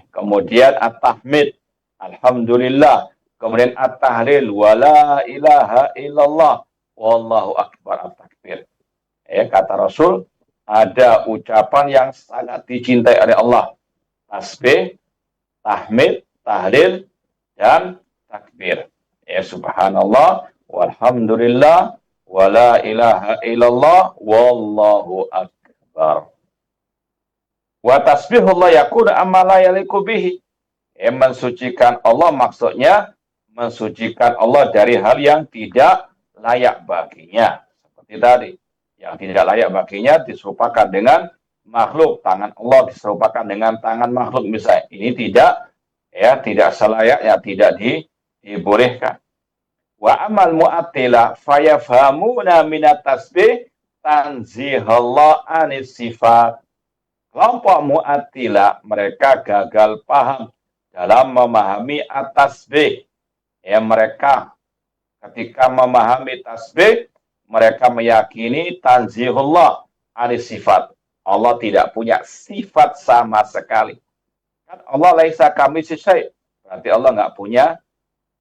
Kemudian at-tahmid, alhamdulillah. Kemudian at-tahlil, wala ilaha illallah wallahu akbar, at-takbir. Kata Rasul, ada ucapan yang sangat dicintai oleh Allah. Tasbih, tahmid, tahlil, dan takbir. Subhanallah, walhamdulillah, wala ilaha illallah, wallahu akbar. Wa tasbihullah yakunu amma la yaliku bihi. Mensucikan Allah maksudnya mensucikan Allah dari hal yang tidak layak baginya. Seperti tadi, yang tidak layak baginya diserupakan dengan makhluk. Tangan Allah diserupakan dengan tangan makhluk misalnya. Ini tidak selayaknya, tidak dibolehkan. Wa amal mu'attilah fayafhamuna minat tasbih tanzihallah anis sifat. Kelompok mu'attilah mereka gagal paham dalam memahami at-tasbih. Mereka ketika memahami tasbih, mereka meyakini tanzihullah anis sifat. Allah tidak punya sifat sama sekali. Kan Allah laisa kamitslihi syai'. Berarti Allah nggak punya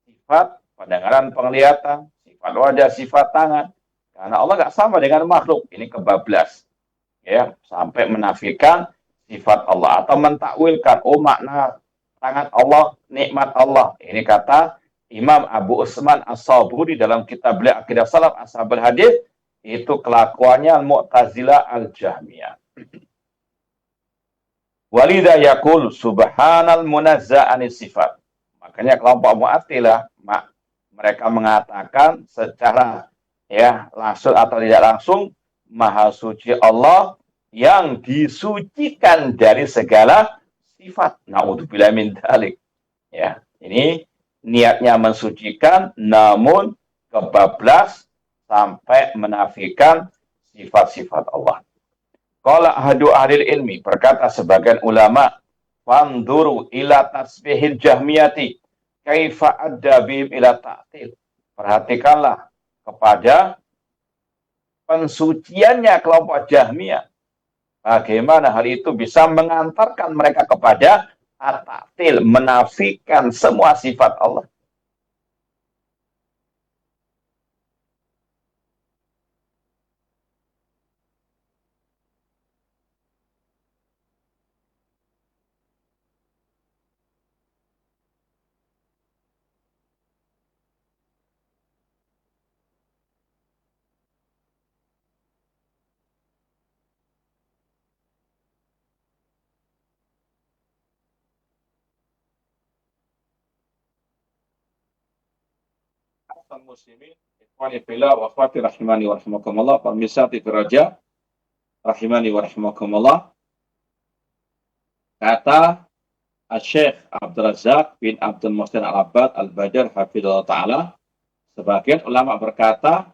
sifat pendengaran, penglihatan, sifat wajah, sifat tangan. Karena Allah nggak sama dengan makhluk. Ini kebablas. Sampai menafikan sifat Allah. Atau mentakwilkan, makna tangan Allah, nikmat Allah. Ini kata Imam Abu Usman As-Sabuni dalam kitab beliau Aqidah Salaf Ashabul Hadis, itu kelakuannya Mu'tazilah Al-Jahmiyah. Walidha yaqul subhanal munazza anis sifat. Makanya kelompok Mu'attilah mereka mengatakan secara langsung atau tidak langsung, Maha Suci Allah yang disucikan dari segala sifat. Na'udzubillah min dzalik. Ini niatnya mensucikan, namun kebablas sampai menafikan sifat-sifat Allah. Qala ahadu ahlil ilmi, berkata sebagian ulama, fanduru ila tasbihil jahmiyati kaifa adda bihim ila ta'til. Perhatikanlah kepada pensuciannya kelompok Jahmiyah. Bagaimana hal itu bisa mengantarkan mereka kepada at-ta'til, menafikan semua sifat Allah. Muslimin, ikhwani fillah wa akhwati rahimani wa rahimakumullah, pemirsa TV Raja rahimani wa rahimakumullah. Kata Syekh Abdul Razak bin Abdul Muhsin Al-Abbad Al-Badr hafizallahu taala, sebagian ulama berkata,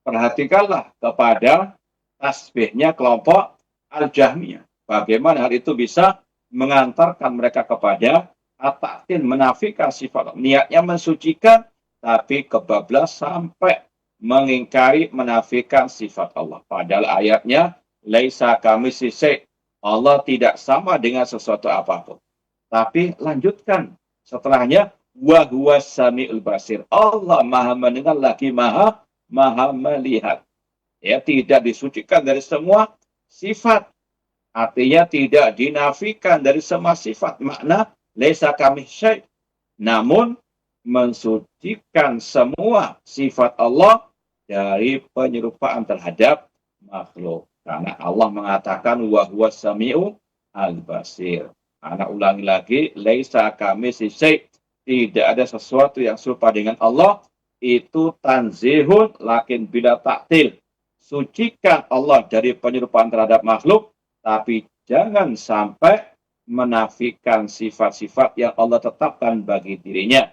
perhatikanlah kepada tasbihnya kelompok Al-Jahmiyah. Bagaimana hal itu bisa mengantarkan mereka kepada at-ta'til, menafikan sifat. Niatnya mensucikan, tapi kebablas sampai mengingkari, menafikan sifat Allah. Padahal ayatnya, laisa kamitslihi syai'. Allah tidak sama dengan sesuatu apapun. Tapi lanjutkan setelahnya, wa huwas samiul basir. Allah maha mendengar lagi maha melihat. Tidak disucikan dari semua sifat. Artinya tidak dinafikan dari semua sifat. Makna laisa kamitslihi syai'. Namun mensucikan semua sifat Allah dari penyerupaan terhadap makhluk. Karena Allah mengatakan wa huwas sami'u al-basir. Anak ulangi lagi, laisa kamitslihi syai'. Tidak ada sesuatu yang serupa dengan Allah. Itu tanzihun lakin bila ta'til. Sucikan Allah dari penyerupaan terhadap makhluk, tapi jangan sampai menafikan sifat-sifat yang Allah tetapkan bagi dirinya.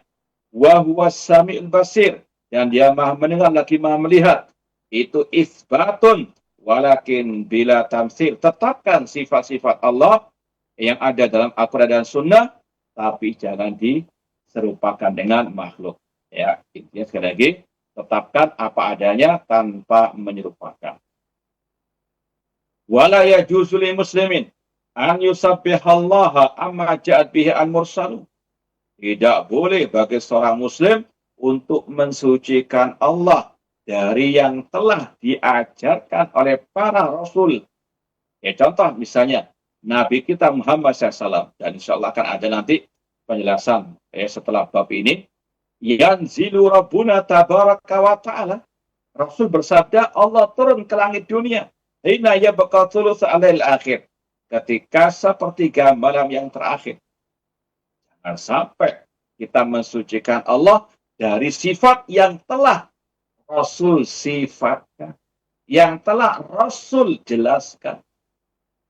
Wa huwas sami'ul basir, dan dia maha mendengar lagi maha melihat. Itu isbatun walakin bila tamsil. Tetapkan sifat-sifat Allah yang ada dalam Al-Quran dan Sunnah, tapi jangan diserupakan dengan makhluk. Intinya sekali lagi, tetapkan apa adanya tanpa menyerupakan. Wala yajuzu lil muslimin an yusabbihallaha amma ja'at bihi al-mursalun. Tidak boleh bagi seorang muslim untuk mensucikan Allah dari yang telah diajarkan oleh para rasul. Contoh misalnya Nabi kita Muhammad SAW, dan insya Allah akan ada nanti penjelasan setelah bab ini. Yanzilu Rabbuna tabaraka wa ta'ala. Rasul bersabda, Allah turun ke langit dunia. Hina yabqa thulutsu al-lail akhir. Ketika sepertiga malam yang terakhir. Jangan sampai kita mensucikan Allah dari sifat yang telah Rasul sifatkan, yang telah Rasul jelaskan.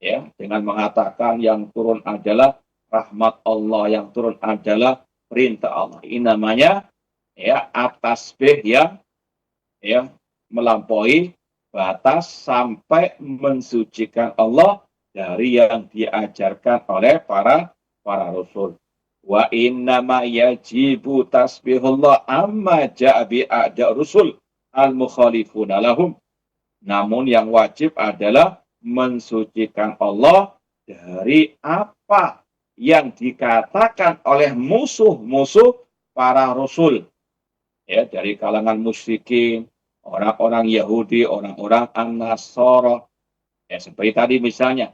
Ya, dengan mengatakan yang turun adalah rahmat Allah, yang turun adalah perintah Allah. Ini namanya ya tasbih yang melampaui batas sampai mensucikan Allah dari yang diajarkan oleh para rasul. Wa innama yajibu tasbihullah amma ja'a a'da rusul al-mukhalifuna lahum. Namun yang wajib adalah mensucikan Allah dari apa yang dikatakan oleh musuh-musuh para rasul. Ya, dari kalangan musyrikin, orang-orang Yahudi, orang-orang An-Nasara. Ya, seperti tadi misalnya,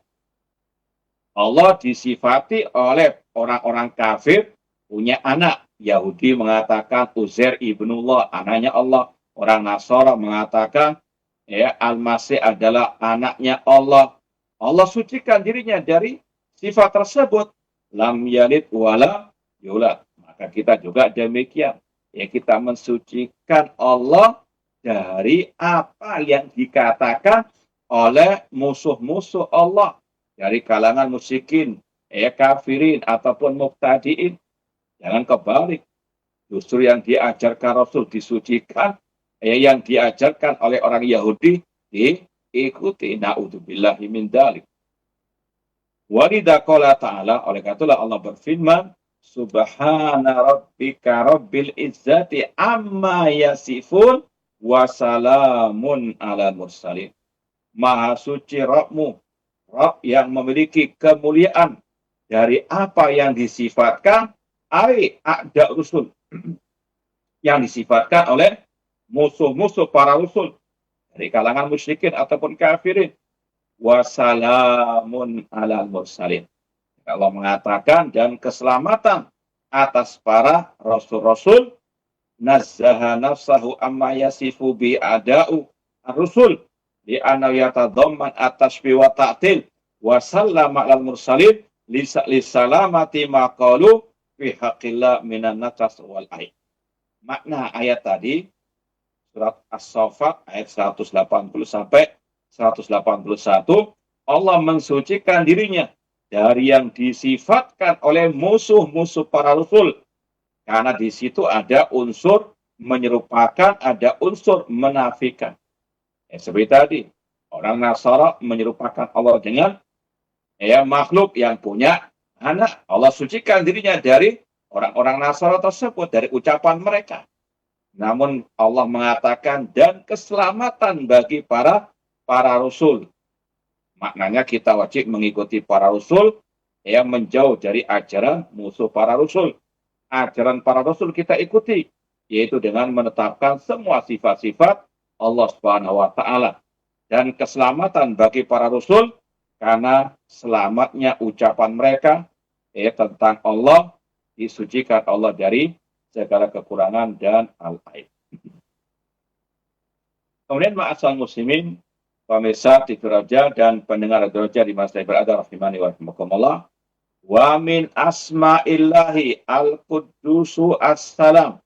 Allah disifati oleh orang-orang kafir punya anak. Yahudi mengatakan Uzair ibnullah, anaknya Allah. Orang Nasara mengatakan ya Al-Masih adalah anaknya Allah. Allah sucikan dirinya dari sifat tersebut. Lam yalid wala yulad. Maka kita juga demikian. Ya, kita mensucikan Allah dari apa yang dikatakan oleh musuh-musuh Allah. Dari kalangan musyrikin, ya kafirin, ataupun mubtadiin. Jangan kebalik. Justru yang diajarkan Rasul disucikan, yang diajarkan oleh orang Yahudi diikuti. Na'udzubillahi min dzalik. Walidha qala ta'ala, oleh katalah Allah berfirman, Subhana rabbika rabbil izzati amma yasifun wa salamun ala mursalin. Maha suci Rabbmu, Rabb yang memiliki kemuliaan dari apa yang disifatkan a'da rusul, yang disifatkan oleh musuh-musuh para rasul dari kalangan musyrikin ataupun kafirin. Wassalamun alal mursalin. Allah mengatakan dan keselamatan atas para rasul-rasul. Nazzaha nafsahu amma yasifu bi ada'u ar-rusul di anna yatadhamman at-tashbih wa ta'til wa sallama alal mursalin li salamati ma qalu fi haqqillah minan natas wal aib. Makna ayat tadi surat As-Saffat ayat 180 sampai 181, Allah mensucikan dirinya dari yang disifatkan oleh musuh-musuh para rasul. Karena di situ ada unsur menyerupakan, ada unsur menafikan. Seperti tadi, orang Nasara menyerupakan Allah dengan makhluk yang punya anak. Allah sucikan dirinya dari orang-orang Nasara tersebut, dari ucapan mereka. Namun Allah mengatakan dan keselamatan bagi para rasul. Maknanya kita wajib mengikuti para rasul yang menjauh dari ajaran musuh para rasul. Ajaran para rasul kita ikuti, yaitu dengan menetapkan semua sifat-sifat Allah Subhanahu wa taala dan keselamatan bagi para rasul karena selamatnya ucapan mereka tentang Allah, disucikan Allah dari segala kekurangan dan al-aib. Kemudian ma'asal muslimin, pemirsa TV Raja dan pendengar Radio Raja di masa berada rahimani wa rahimakumullah. Wa min asma'illahi al-quddusu as-salam.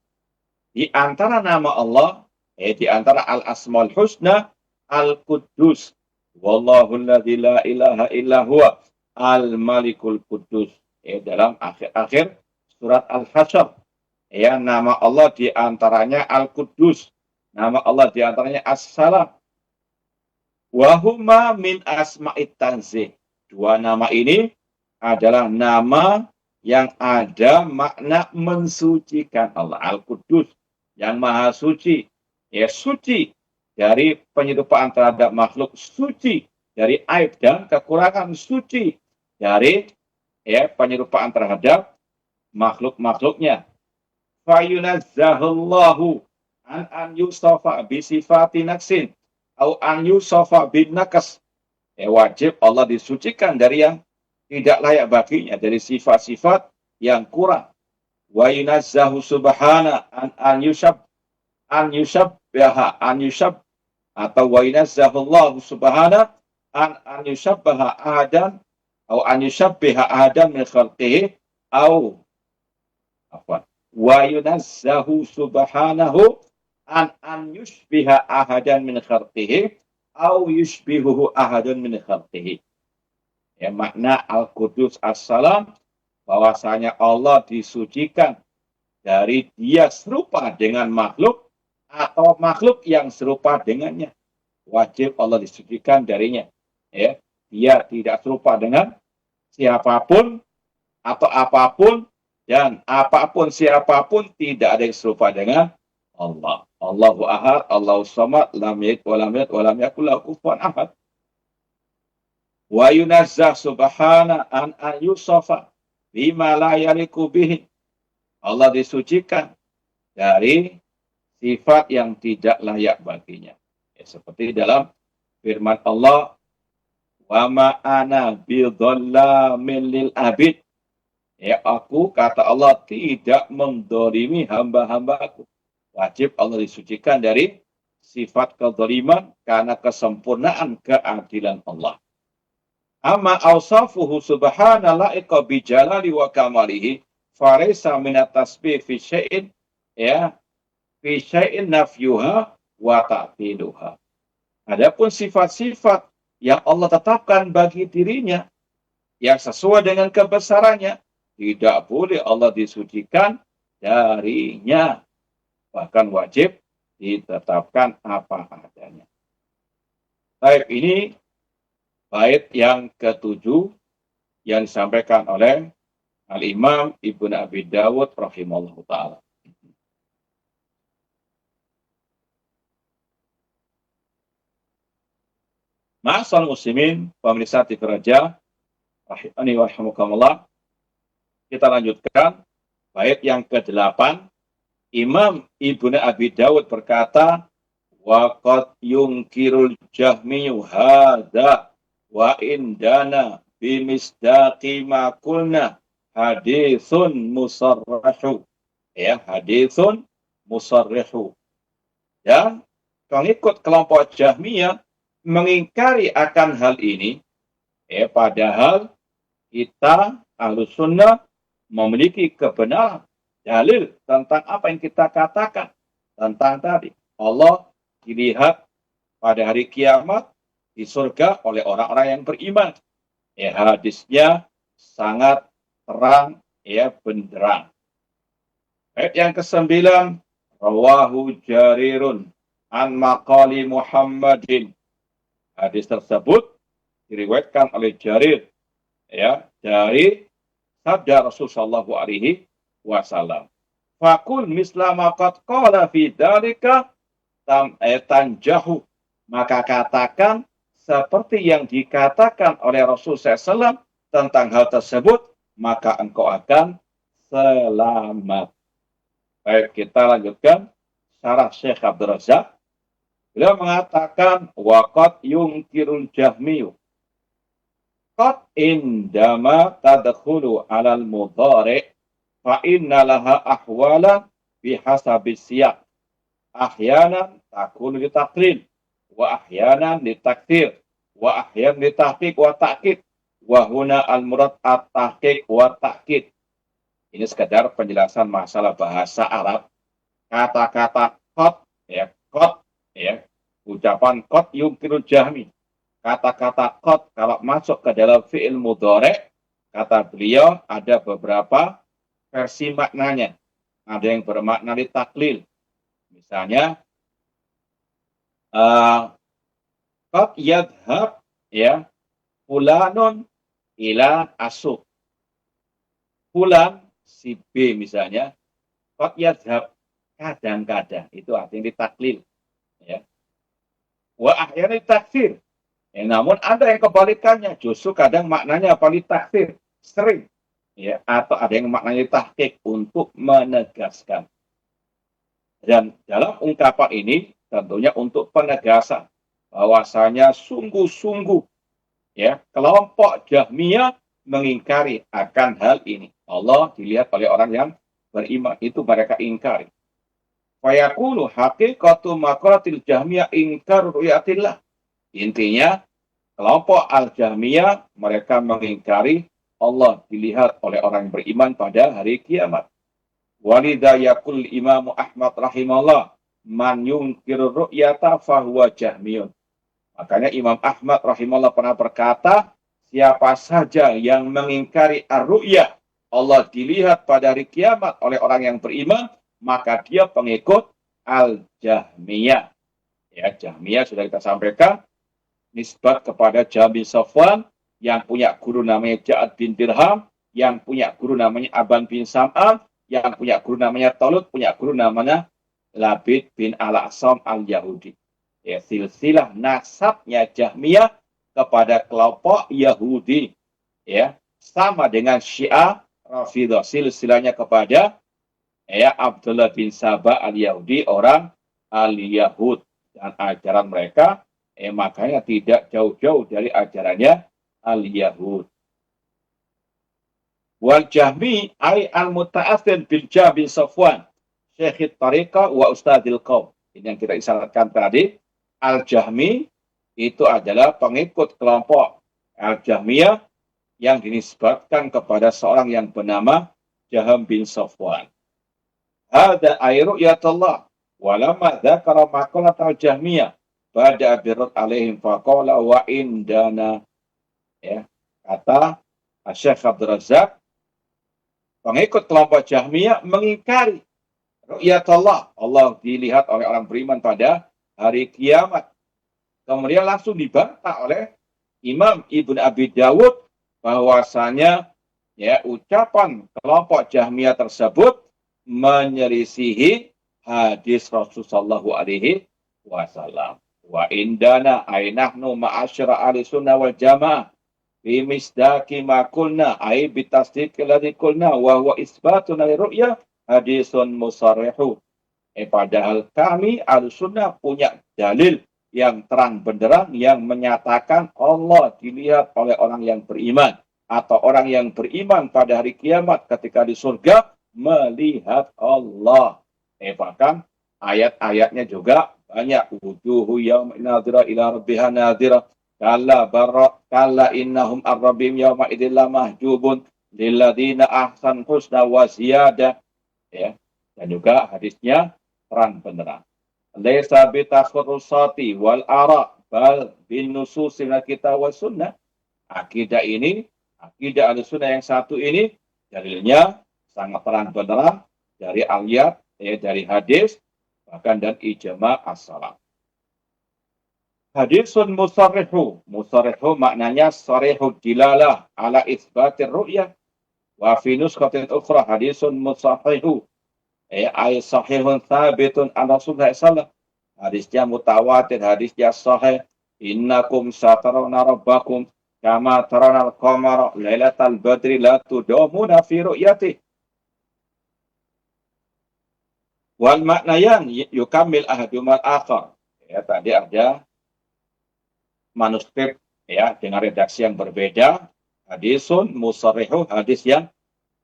Di antara nama Allah, di antara al-asmaul husna, al-quddus. Wallahu alladzi la ilaha illa huwa al-malikul quddus. Dalam akhir-akhir surat Al-Hasyr. Nama Allah di antaranya al-Quddus. Nama Allah di antaranya as-Salam. Wahuma min asma'it tanzih. Dua nama ini adalah nama yang ada makna mensucikan Allah. Al-Quddus, yang maha suci. Suci dari penyerupaan terhadap makhluk. Suci dari aib dan kekurangan. Suci dari penyerupaan terhadap makhluk-makhluknya. Fayunazzahullahu an yusafa bisifati naksin atau an yusafa bin nakas. Wajib Allah disucikan dari yang tidak layak baginya, dari sifat-sifat yang kurang. Wa yunazzahu subhana an yushab atau wa yunazzahullahu subhana an yushabbaha ahadan atau an yushabbiha ahadan min khalqihi atau Apa? Wa yunazzahu subhanahu an yushbiha ahadan min khalqihi au yushbihuhu ahadun min khalqihi. Ya, makna Al-Qudus As-Salam bahwasanya Allah disucikan dari dia serupa dengan makhluk atau makhluk yang serupa dengannya. Wajib Allah disucikan darinya. Ya, dia tidak serupa dengan siapapun atau apapun, dan apapun siapapun tidak ada yang serupa dengan Allah. Allahu ahad, Allahu samad, lam yalid wa lam yulad wa lam yakul lahu kufuwan ahad. Wa yunazzah subhana an yusafa bima la yaliku bihi. Allah disucikan dari sifat yang tidak layak baginya. Ya, seperti dalam firman Allah, wa ma ana bidhallamin lil abid. Ya, aku, kata Allah, tidak mendolimi hamba-hambaku. Wajib Allah disucikan dari sifat kezaliman karena kesempurnaan keadilan Allah. Amma awsafuhu subhana la'iqa bijalali wa kamalihi farisa minat tasbih fi syai'in, ya, fi syai'in nafyuha wa ta'tiluha. Adapun sifat-sifat yang Allah tetapkan bagi dirinya yang sesuai dengan kebesarannya, tidak boleh Allah disucikan darinya. Bahkan wajib ditetapkan apa adanya. Baik, ini bait yang ke-7 yang disampaikan oleh Al-Imam Ibnu Abi Dawud rahimahullah ta'ala. Ma'asal muslimin, pemirsa TV Raja, rahimani wa rahimakumullah. Kita lanjutkan bait yang ke-8. Imam Ibnu Abi Dawud berkata, wa qad yunkirul jahmiyu hadza wa indana bimisdaqi ma qulna haditsun musarrahu. Ya, haditsun musarrahu. Dan pengikut kelompok Jahmiyah mengingkari akan hal ini, ya, padahal kita Ahlus Sunnah memiliki kebenaran dalil tentang apa yang kita katakan tentang tadi. Allah dilihat pada hari kiamat di surga oleh orang-orang yang beriman. Ya, hadisnya sangat terang, ya, benderang. Ayat yang ke-9, rawahu Jarirun an maqali Muhammadin. Hadis tersebut diriwayatkan oleh Jarir, ya, dari sabda Rasulullah sallallahu alaihi wasallam. Fakul mislama qad qala fi dzalika tanjahu. Maka katakan seperti yang dikatakan oleh Rasul SAW tentang hal tersebut, maka engkau akan selamat. Baik, kita lanjutkan syarah Syekh Abdul Razak. Beliau mengatakan waqad yunkirul jahmiyu qad indama tadkhulu alal mudhari' fa inna laha ahwala bihasabi siyaq. Ahyanan takunu litaqlil wa ahyanan litakthir wa ahyan litahqiq wa ta'kid wa huna al-murad at-tahqiq wa ta'kid. Ini sekedar penjelasan masalah bahasa Arab. Kata-kata qad, ya, qad, ya, ucapan qad yungkirul jahmi. Kata-kata qad kalau masuk ke dalam fi'il mudhari', kata beliau ada beberapa versi maknanya. Ada yang bermakna litaklil. Misalnya, qad yadhhab, ya, fulanun ila asuk. Fulan, si B misalnya, qad yadhhab, kadang-kadang. Itu artinya litaklil. Ya. Wa ahyana litakfir. Ya, namun ada yang kebalikannya. Justru kadang maknanya apa? Litakfir. Sering. Ya, atau ada yang maknanya tahqiq, untuk menegaskan. Dan dalam ungkapan ini tentunya untuk penegasan bahwasanya sungguh-sungguh, ya, kelompok Jahmiyah mengingkari akan hal ini. Allah dilihat oleh orang yang beriman, itu mereka ingkari. Fa yaqulu haqiqatu maqalatil Jahmiyah ingkar ru'yatillah. Intinya kelompok Al-Jahmiyah mereka mengingkari Allah dilihat oleh orang yang beriman pada hari kiamat. Walidha yakul Imam Ahmad rahimahullah man yungkiru ru'yata fahuwa jahmiyun. Makanya Imam Ahmad rahimahullah pernah berkata, siapa saja yang mengingkari ar-ru'yah, Allah dilihat pada hari kiamat oleh orang yang beriman, maka dia pengikut al-Jahmiyah. Ya, Jahmiyah sudah kita sampaikan, nisbat kepada Jahm bin Safwan, yang punya guru namanya Ja'ad bin Dirham, yang punya guru namanya Aban bin Sam'an, yang punya guru namanya Talut, punya guru namanya Labid bin Al-Asam al-Yahudi. Ya, silsilah nasabnya Jahmiyah kepada kelompok Yahudi. Ya, sama dengan Syiah Rafidah, silsilahnya kepada Abdullah bin Sabah al-Yahudi, orang al-Yahud. Dan ajaran mereka makanya tidak jauh-jauh dari ajarannya al-Yahud. Wal Jahmi ay al-muta'athir bil Jahm bin Safwan, Syekhit Tariqah wa Ustadil Qaum. Ini yang kita isyaratkan tadi. Al-Jahmi itu adalah pengikut kelompok Al-Jahmiyah yang dinisbatkan kepada seorang yang bernama Jahm bin Safwan. Hada ay ru'yatullah walamma dzakara maqalat al-Jahmiyah bada birrad alaihim faqala wa indana. Ya, kata Syekh Abdul Razak, pengikut kelompok Jahmiyah mengingkari ru'yatullah, Allah dilihat oleh orang beriman pada hari kiamat. Kemudian langsung dibantah oleh Imam Ibn Abi Dawud bahwasanya ucapan kelompok Jahmiyah tersebut menyelisihi hadis Rasulullah SAW. Wa indana ainahnu ma'asyara ahli sunnah wal jamaah bimisdaki ma kulna ay bitasdiq alladhi kulna wa huwa isbatun liru'yah hadisun musarrihu. Padahal kami al-sunnah punya dalil yang terang benderang yang menyatakan Allah dilihat oleh orang yang beriman, atau orang yang beriman pada hari kiamat ketika di surga melihat Allah. Bahkan ayat-ayatnya juga banyak. Wujuhu yawma nadhira ila rabbiha nadhira kalla innahum ar-rabbihim yawma idzil mahjubun lilladzina ahsan husna wa ziyadah. Ya. Dan juga hadisnya terang benderang. Laisa bitakhurusati wal ara bal bin nususi minal kitab was sunnah. Akidah ini, akidah Ahlussunnah yang satu ini dalilnya sangat terang benderang dari ayat, dari hadis, bahkan dan ijma' as-salaf. Hadisun musarrihu. Musarrihu maknanya sarihud dilalah ala isbatir ru'yah. Wa fi nuskhatin ukhra hadisun musarrihu. Ay sahihun thabitun an Rasulullah sallallahu. Hadisnya mutawatir, hadisnya sahih. Innakum satarawna rabbakum kama tarawna al-qamara lailatal badri la tudamuna fi ru'yati. Wal maknayan yukammil ahadumal akhar. Tadi ada manuskrip dengan redaksi yang berbeda. Hadisun musarrihu, hadis yang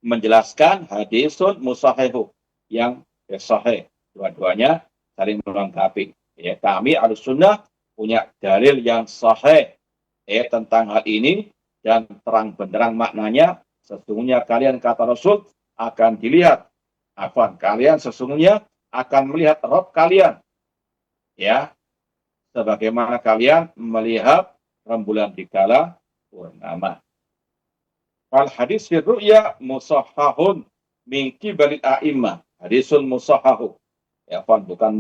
menjelaskan, hadisun musahihu yang sahih. Dua-duanya saling melengkapi. Kami Ahlussunnah punya dalil yang sahih tentang hal ini dan terang benderang maknanya. Sesungguhnya kalian, kata Rasul, akan dilihat. Kalian sesungguhnya akan melihat Rabb kalian. Sebagaimana kalian melihat rembulan di kala purnama. Fal hadis fi ru'ya musahhahun min qibalil a'immah. Hadisun musahahu. Bukan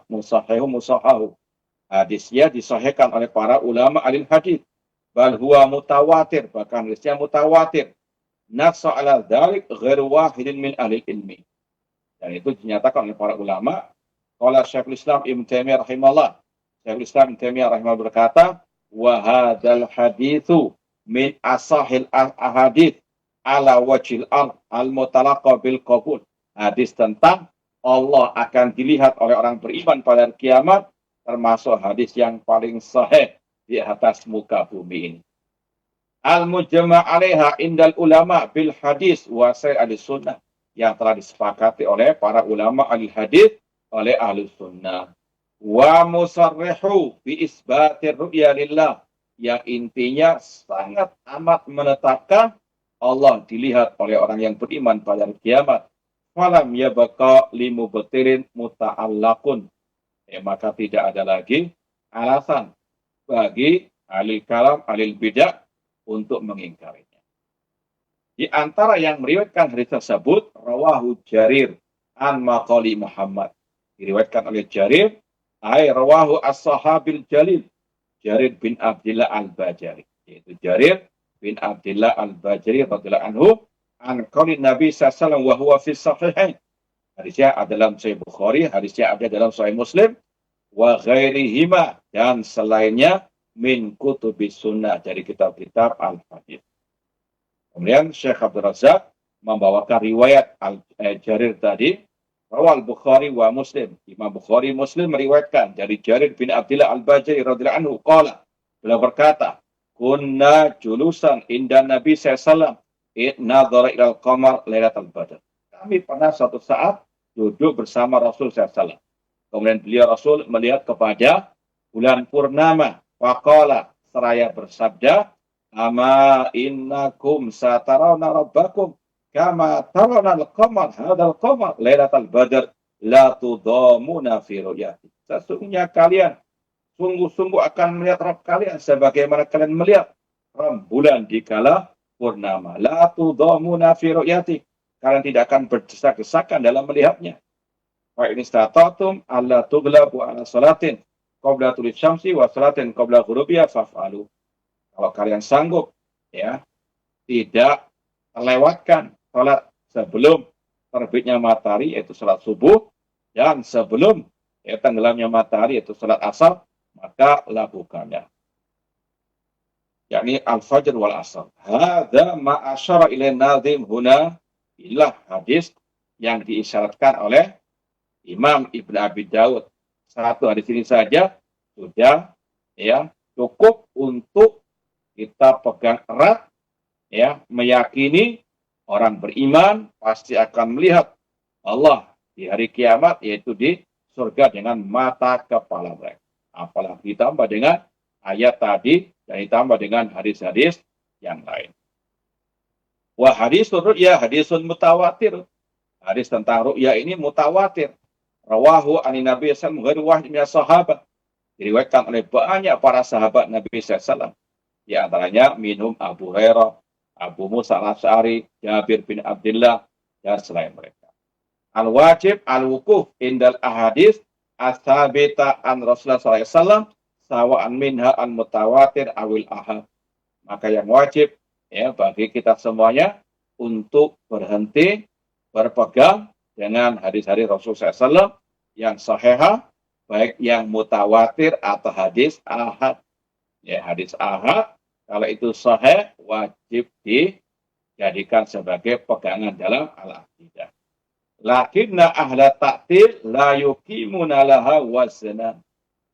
musahahu, musahahu. Hadisnya disahihkan oleh para ulama ahli hadis. Bal huwa mutawatir, bahkan hadisnya mutawatir. Nassa ala dzalik ghairu wahidin min ahli ilmi. Dan itu dinyatakan oleh para ulama. Qala Syekhul Islam Ibnu Taimiyah rahimahullah. Syekhul Islam Ibnu Taimiyah rahimahullah berkata, wa hadzal haditsu min asahil ahadits ala wajhil al-mutalaqqa bil qabul. Hadis tentang Allah akan dilihat oleh orang beriman pada hari kiamat termasuk hadis yang paling sahih di atas muka bumi ini. Al-mujma' 'alaiha indal ulama bil hadis wa sa'il sunnah, yang telah disepakati oleh para ulama ahli hadis, oleh ahli sunnah. Wa musarrihu bi isbatir ru'ya lillah, yang intinya sangat amat menetapkan Allah dilihat oleh orang yang beriman pada hari kiamat. falam yabqa limubtilin muta'allaqun. Maka tidak ada lagi alasan bagi ahli kalam, ahli bidah untuk mengingkarinya. Di antara yang meriwayatkan hadis tersebut, rawahu Jarir an maqali Muhammad. Diriwayatkan oleh Jarir, rawahu as-sahabil jalil, Jarir bin Abdullah al-Bajali. Yaitu Jarir bin Abdullah al-Bajali radhiyallahu anhu, an qauli Nabi sallallahu wa huwa fi sahihain. Hadisnya ada dalam Sahih Bukhari, hadisnya ada dalam Sahih Muslim, wa ghairihima, dan selainnya min kutubis sunnah, dari kitab-kitab al-hadis. Kemudian Syekh Abdul Razak membawakan riwayat Jarir tadi, rawal Bukhari wa Muslim. Imam Bukhari Muslim meriwayatkan dari Jarir bin Abdullah al-Bajali radhiyallahu anhu qala, beliau berkata, kunna julusan inda Nabi sallallahu alaihi wasallam nadhara ilal qamar lailatul badr. Kami pernah suatu saat duduk bersama Rasul sallallahu. Kemudian beliau Rasul melihat kepada bulan purnama, faqala, seraya bersabda, ama innakum satarawna rabbakum kama tarawna al-qamar hadzal qamar lailatul badr la tudamuna fi ru'yati. Sesungguhnya kalian sungguh-sungguh akan melihat Rabb kalian sebagaimana kalian melihat rembulan di kala purnama. La tudamuna fi ru'yati. Kalian tidak akan berdesak-desakan dalam melihatnya. Fa in istata'tum alla tughlabu ala salatin qabla tulu'i syamsi wa salatin qabla ghurubiha faf'alu. Kalau kalian sanggup, ya, tidak terlewatkan salat sebelum terbitnya matahari, yaitu salat subuh, dan sebelum tenggelamnya matahari, yaitu salat asar, maka lakukannya. Yakni al-fajr wal asar. Hadza ma asyara ilaihi nazim huna, inilah hadis yang diisyaratkan oleh Imam Ibn Abi Dawud. Satu hadis ini saja sudah cukup untuk kita pegang erat, meyakini orang beriman pasti akan melihat Allah di hari kiamat, yaitu di surga dengan mata kepala mereka. Apalagi ditambah dengan ayat tadi dan ditambah dengan hadis-hadis yang lain. Wah, hadisun ru'ya hadisun mutawatir. Hadis tentang ru'ya ini mutawatir. Rawahu ani Nabi sallallahu alaihi wasallam sahabat. Diriwayatkan oleh banyak para sahabat Nabi sallallahu alaihi wasallam. Di antaranya minhum Abu Hurairah, Abu Musa al-Asy'ari, Jabir bin Abdullah, dan selain mereka. Al-wajib al-wukuf indal ahadis as-sabita an Rasulullah SAW sawa'an minha al-mutawatir awil ahad. Maka yang wajib bagi kita semuanya untuk berhenti berpegang dengan hadis-hadis Rasulullah SAW yang sahihah, baik yang mutawatir atau hadis ahad. Hadis ahad, kalau itu sahih, wajib dijadikan sebagai pegangan dalam al-aqidah. Lakinna ahla ta'til la yuqimuna laha waznan.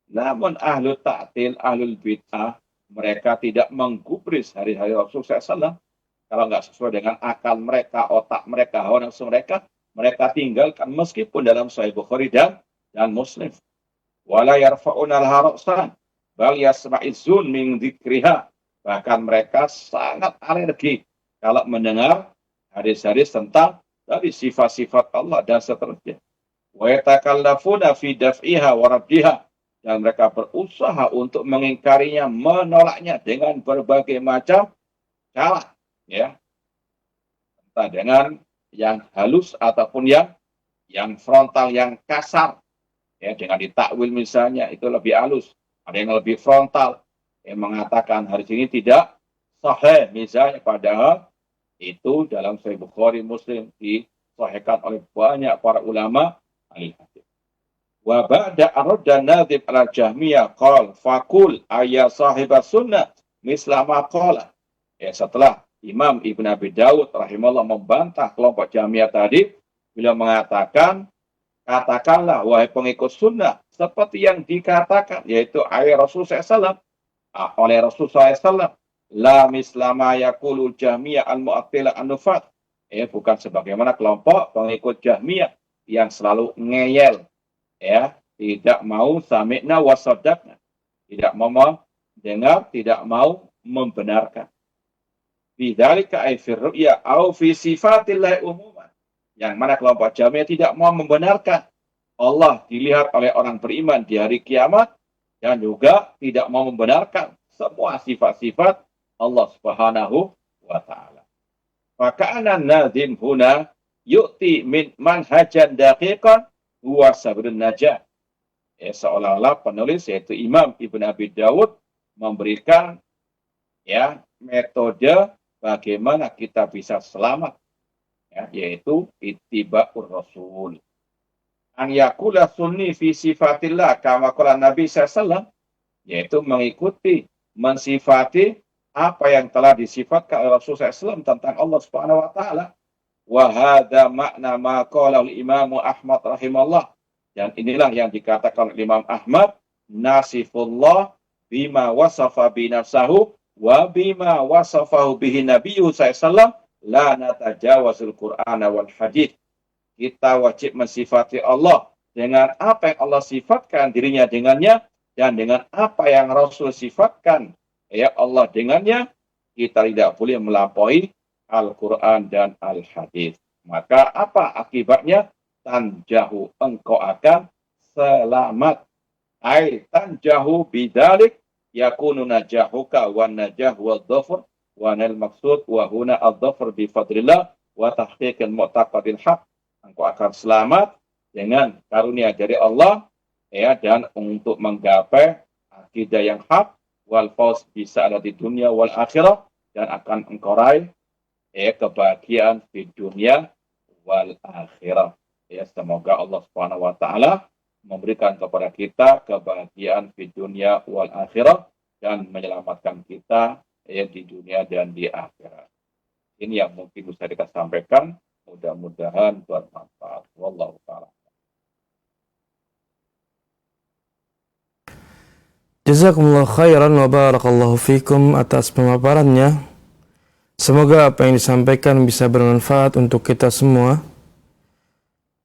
Namun ahlu ta'til, ahlul bid'ah, mereka tidak menggubris hari-hari Rasulullah SAW. Kalau nggak sesuai dengan akal mereka, otak mereka, hawa nafsu mereka, mereka tinggalkan meskipun dalam Sahih Bukhari dan Muslim. Wala yarfa'una al-haraqsan bal yasma'izun min dzikriha. Bahkan mereka sangat alergi kalau mendengar hadis-hadis tentang dari sifat-sifat Allah dan seterusnya. Wa yatakallafuna fi daf'iha wa raddiha. Dan mereka berusaha untuk mengingkarinya, menolaknya dengan berbagai macam cara. Entah dengan yang halus ataupun yang frontal, yang kasar. Dengan ditakwil misalnya, itu lebih halus. Ada yang lebih frontal, yang mengatakan hadis ini tidak sahih misalnya, padahal itu dalam Sahih Bukhari Muslim disahihkan oleh banyak para ulama ahli hadis. Wa ba'da arada nadhib ala jahmiyah qala faqul ayya sahibas sunnah misla ma qala. Setelah Imam Ibn Abi Dawud rahimahullah membantah kelompok Jahmiyah tadi, beliau mengatakan, katakanlah wahai pengikut sunnah seperti yang dikatakan, yaitu ayat Rasulullah SAW oleh Rasulullah SAW, la mislama yaqulu Jahmiyah al-mu'attilah an-nufat. Bukan sebagaimana kelompok pengikut Jahmiyah yang selalu ngeyel, tidak mau sami'na wa saddaqna, tidak mau mendengar, tidak mau membenarkan. Bidzalika ay fi ru'ya au fi sifatillah umuman. Yang mana kelompok Jahmiyah tidak mau membenarkan Allah dilihat oleh orang beriman di hari kiamat, dan juga tidak mau membenarkan semua sifat-sifat Allah Subhanahu wa Ta'ala. Maka anan nazim huna yu'ti min manhajan daqiqan huwa sabrun najah. Seolah-olah penulis yaitu Imam Ibn Abi Dawud memberikan metode bagaimana kita bisa selamat, yaitu ittiba'ur rasul. An yakula sunni fi sifatillah kama qala Nabi SAW, yaitu mengikuti, mensifati apa yang telah disifatkan oleh Rasulullah SAW tentang Allah Subhanahu wa Ta'ala. Wa hadza makna ma qala al-Imam Ahmad rahimahullah. Dan inilah yang dikatakan oleh Imam Ahmad, nasifullah bima wasafa bi nafsahu wa bima wasafahu bihi nabiyyu sallallahu la natajawazul Qur'ana wal hadits. Kita wajib mensifati Allah dengan apa yang Allah sifatkan dirinya dengannya, dan dengan apa yang Rasul sifatkan Allah dengannya. Kita tidak boleh melampaui Al-Quran dan Al-Hadis. Maka apa akibatnya? Tanjahu, engkau akan selamat. Ai tanjahu bidalik yakunu najahuka wa najah wa dhafr wa nal maksud wa huna ad-dhafr bi fadlillah wa tahqiqil mu'taqadil haq. Engkau akan selamat dengan karunia dari Allah, dan untuk menggapai akidah yang hak, wal fauz bisa ada di dunia wal akhirah, dan akan engkau raih kebahagiaan di dunia wal akhirah. Semoga Allah Subhanahu wa Ta'ala memberikan kepada kita kebahagiaan di dunia wal akhirah dan menyelamatkan kita di dunia dan di akhirat. Ini yang mungkin bisa kita sampaikan. Mudah-mudahan bermanfaat. Wallahu ta'ala. Jazakumullah khairan wa barakallahu fikum atas pemaparannya. Semoga apa yang disampaikan bisa bermanfaat untuk kita semua.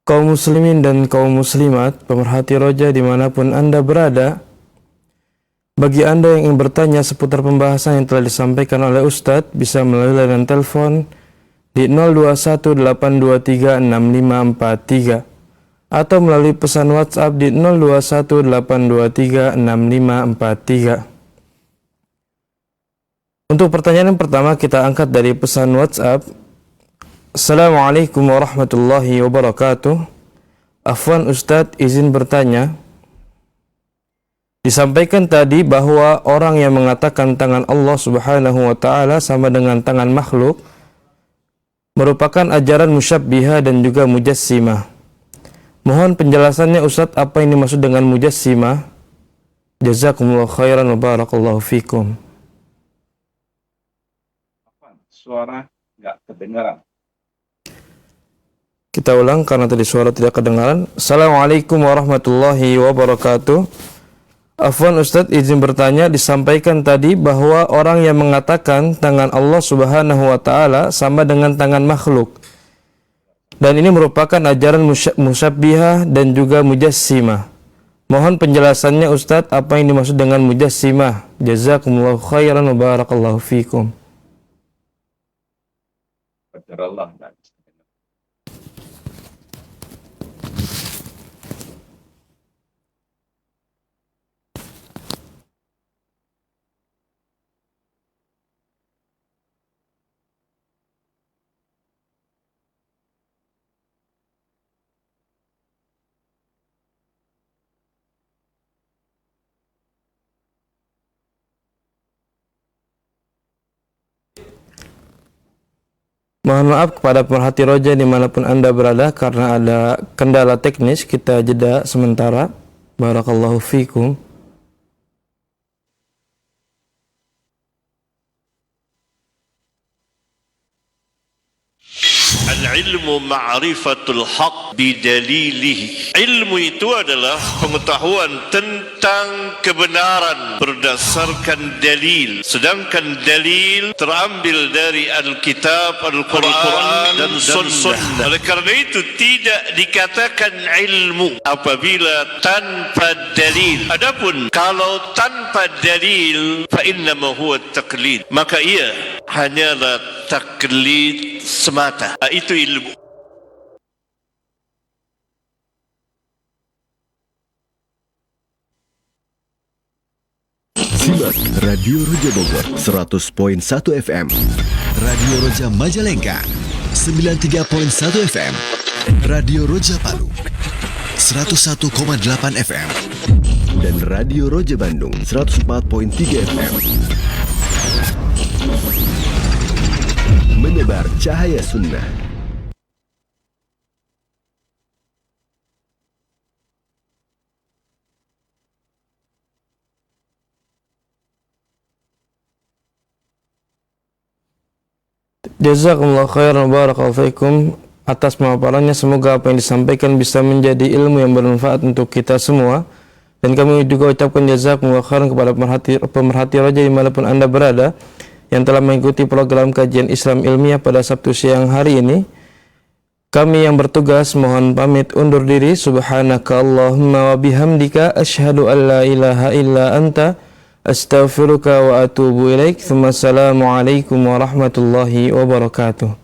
Kaum muslimin dan kaum muslimat, pemerhati roja dimanapun Anda berada. Bagi Anda yang ingin bertanya seputar pembahasan yang telah disampaikan oleh Ustadz, bisa melalui layanan telepon di 0218236543 atau melalui pesan WhatsApp di 0218236543. Untuk pertanyaan yang pertama kita angkat dari pesan WhatsApp. Assalamualaikum warahmatullahi wabarakatuh. Afwan Ustadz, izin bertanya. Disampaikan tadi bahwa orang yang mengatakan tangan Allah Subhanahu wa Ta'ala sama dengan tangan makhluk merupakan ajaran musyabbiha dan juga mujassimah. Mohon penjelasannya Ustadz, apa yang dimaksud dengan mujassimah? Jazakumullah khairan wa barakallahu fikum. Suara nggak kedengaran. Kita ulang karena tadi suara tidak kedengaran. Assalamualaikum warahmatullahi wabarakatuh. Afwan Ustadz, izin bertanya, disampaikan tadi bahwa orang yang mengatakan tangan Allah Subhanahu wa Ta'ala sama dengan tangan makhluk, dan ini merupakan ajaran musyabbihah dan juga mujassimah. Mohon penjelasannya Ustadz, apa yang dimaksud dengan mujassimah? Jazakumullahu khairan wa barakallahu fikum. Qadarullah. Mohon maaf kepada pemerhati roja dimanapun Anda berada karena ada kendala teknis, kita jeda sementara. Barakallahu fikum. Al-ilmu ma'rifatul haq bidalilihi. Ilmu itu adalah pengetahuan tentang kebenaran berdasarkan dalil. Sedangkan dalil terambil dari Alkitab, Al-Quran dan Sunnah. Oleh kerana itu tidak dikatakan ilmu apabila tanpa dalil. Adapun kalau tanpa dalil, fa innama huwa taqlid, maka ia hanyalah taklid semata. Itu ilmu. Simak Radio Roja Bogor 100.1 FM, Radio Roja Majalengka 93.1 FM, Radio Roja Palu 101,8 FM, dan Radio Roja Bandung 104.3 FM. Menebar cahaya sunnah. Jazakumullah khairan barakallahu fikum atas pemaparannya. Semoga apa yang disampaikan bisa menjadi ilmu yang bermanfaat untuk kita semua. Dan kami juga ucapkan jazakumullah khairan kepada pemerhati Roja dimanapun Anda berada yang telah mengikuti program kajian Islam ilmiah pada Sabtu siang hari ini. Kami yang bertugas mohon pamit undur diri. Subhanaka Allahumma wa bihamdika asyhadu an la ilaha illa anta astaghfiruka wa atubu ilaik. Assalamualaikum warahmatullahi wabarakatuh.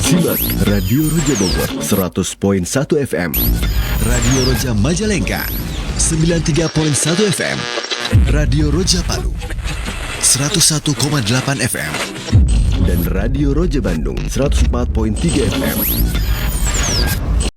Simak Radio Roja Bogor 100.1 FM, Radio Roja Majalengka 93.1 FM, Radio Roja Palu 101,8 FM, dan Radio Roja Bandung 104.3 FM.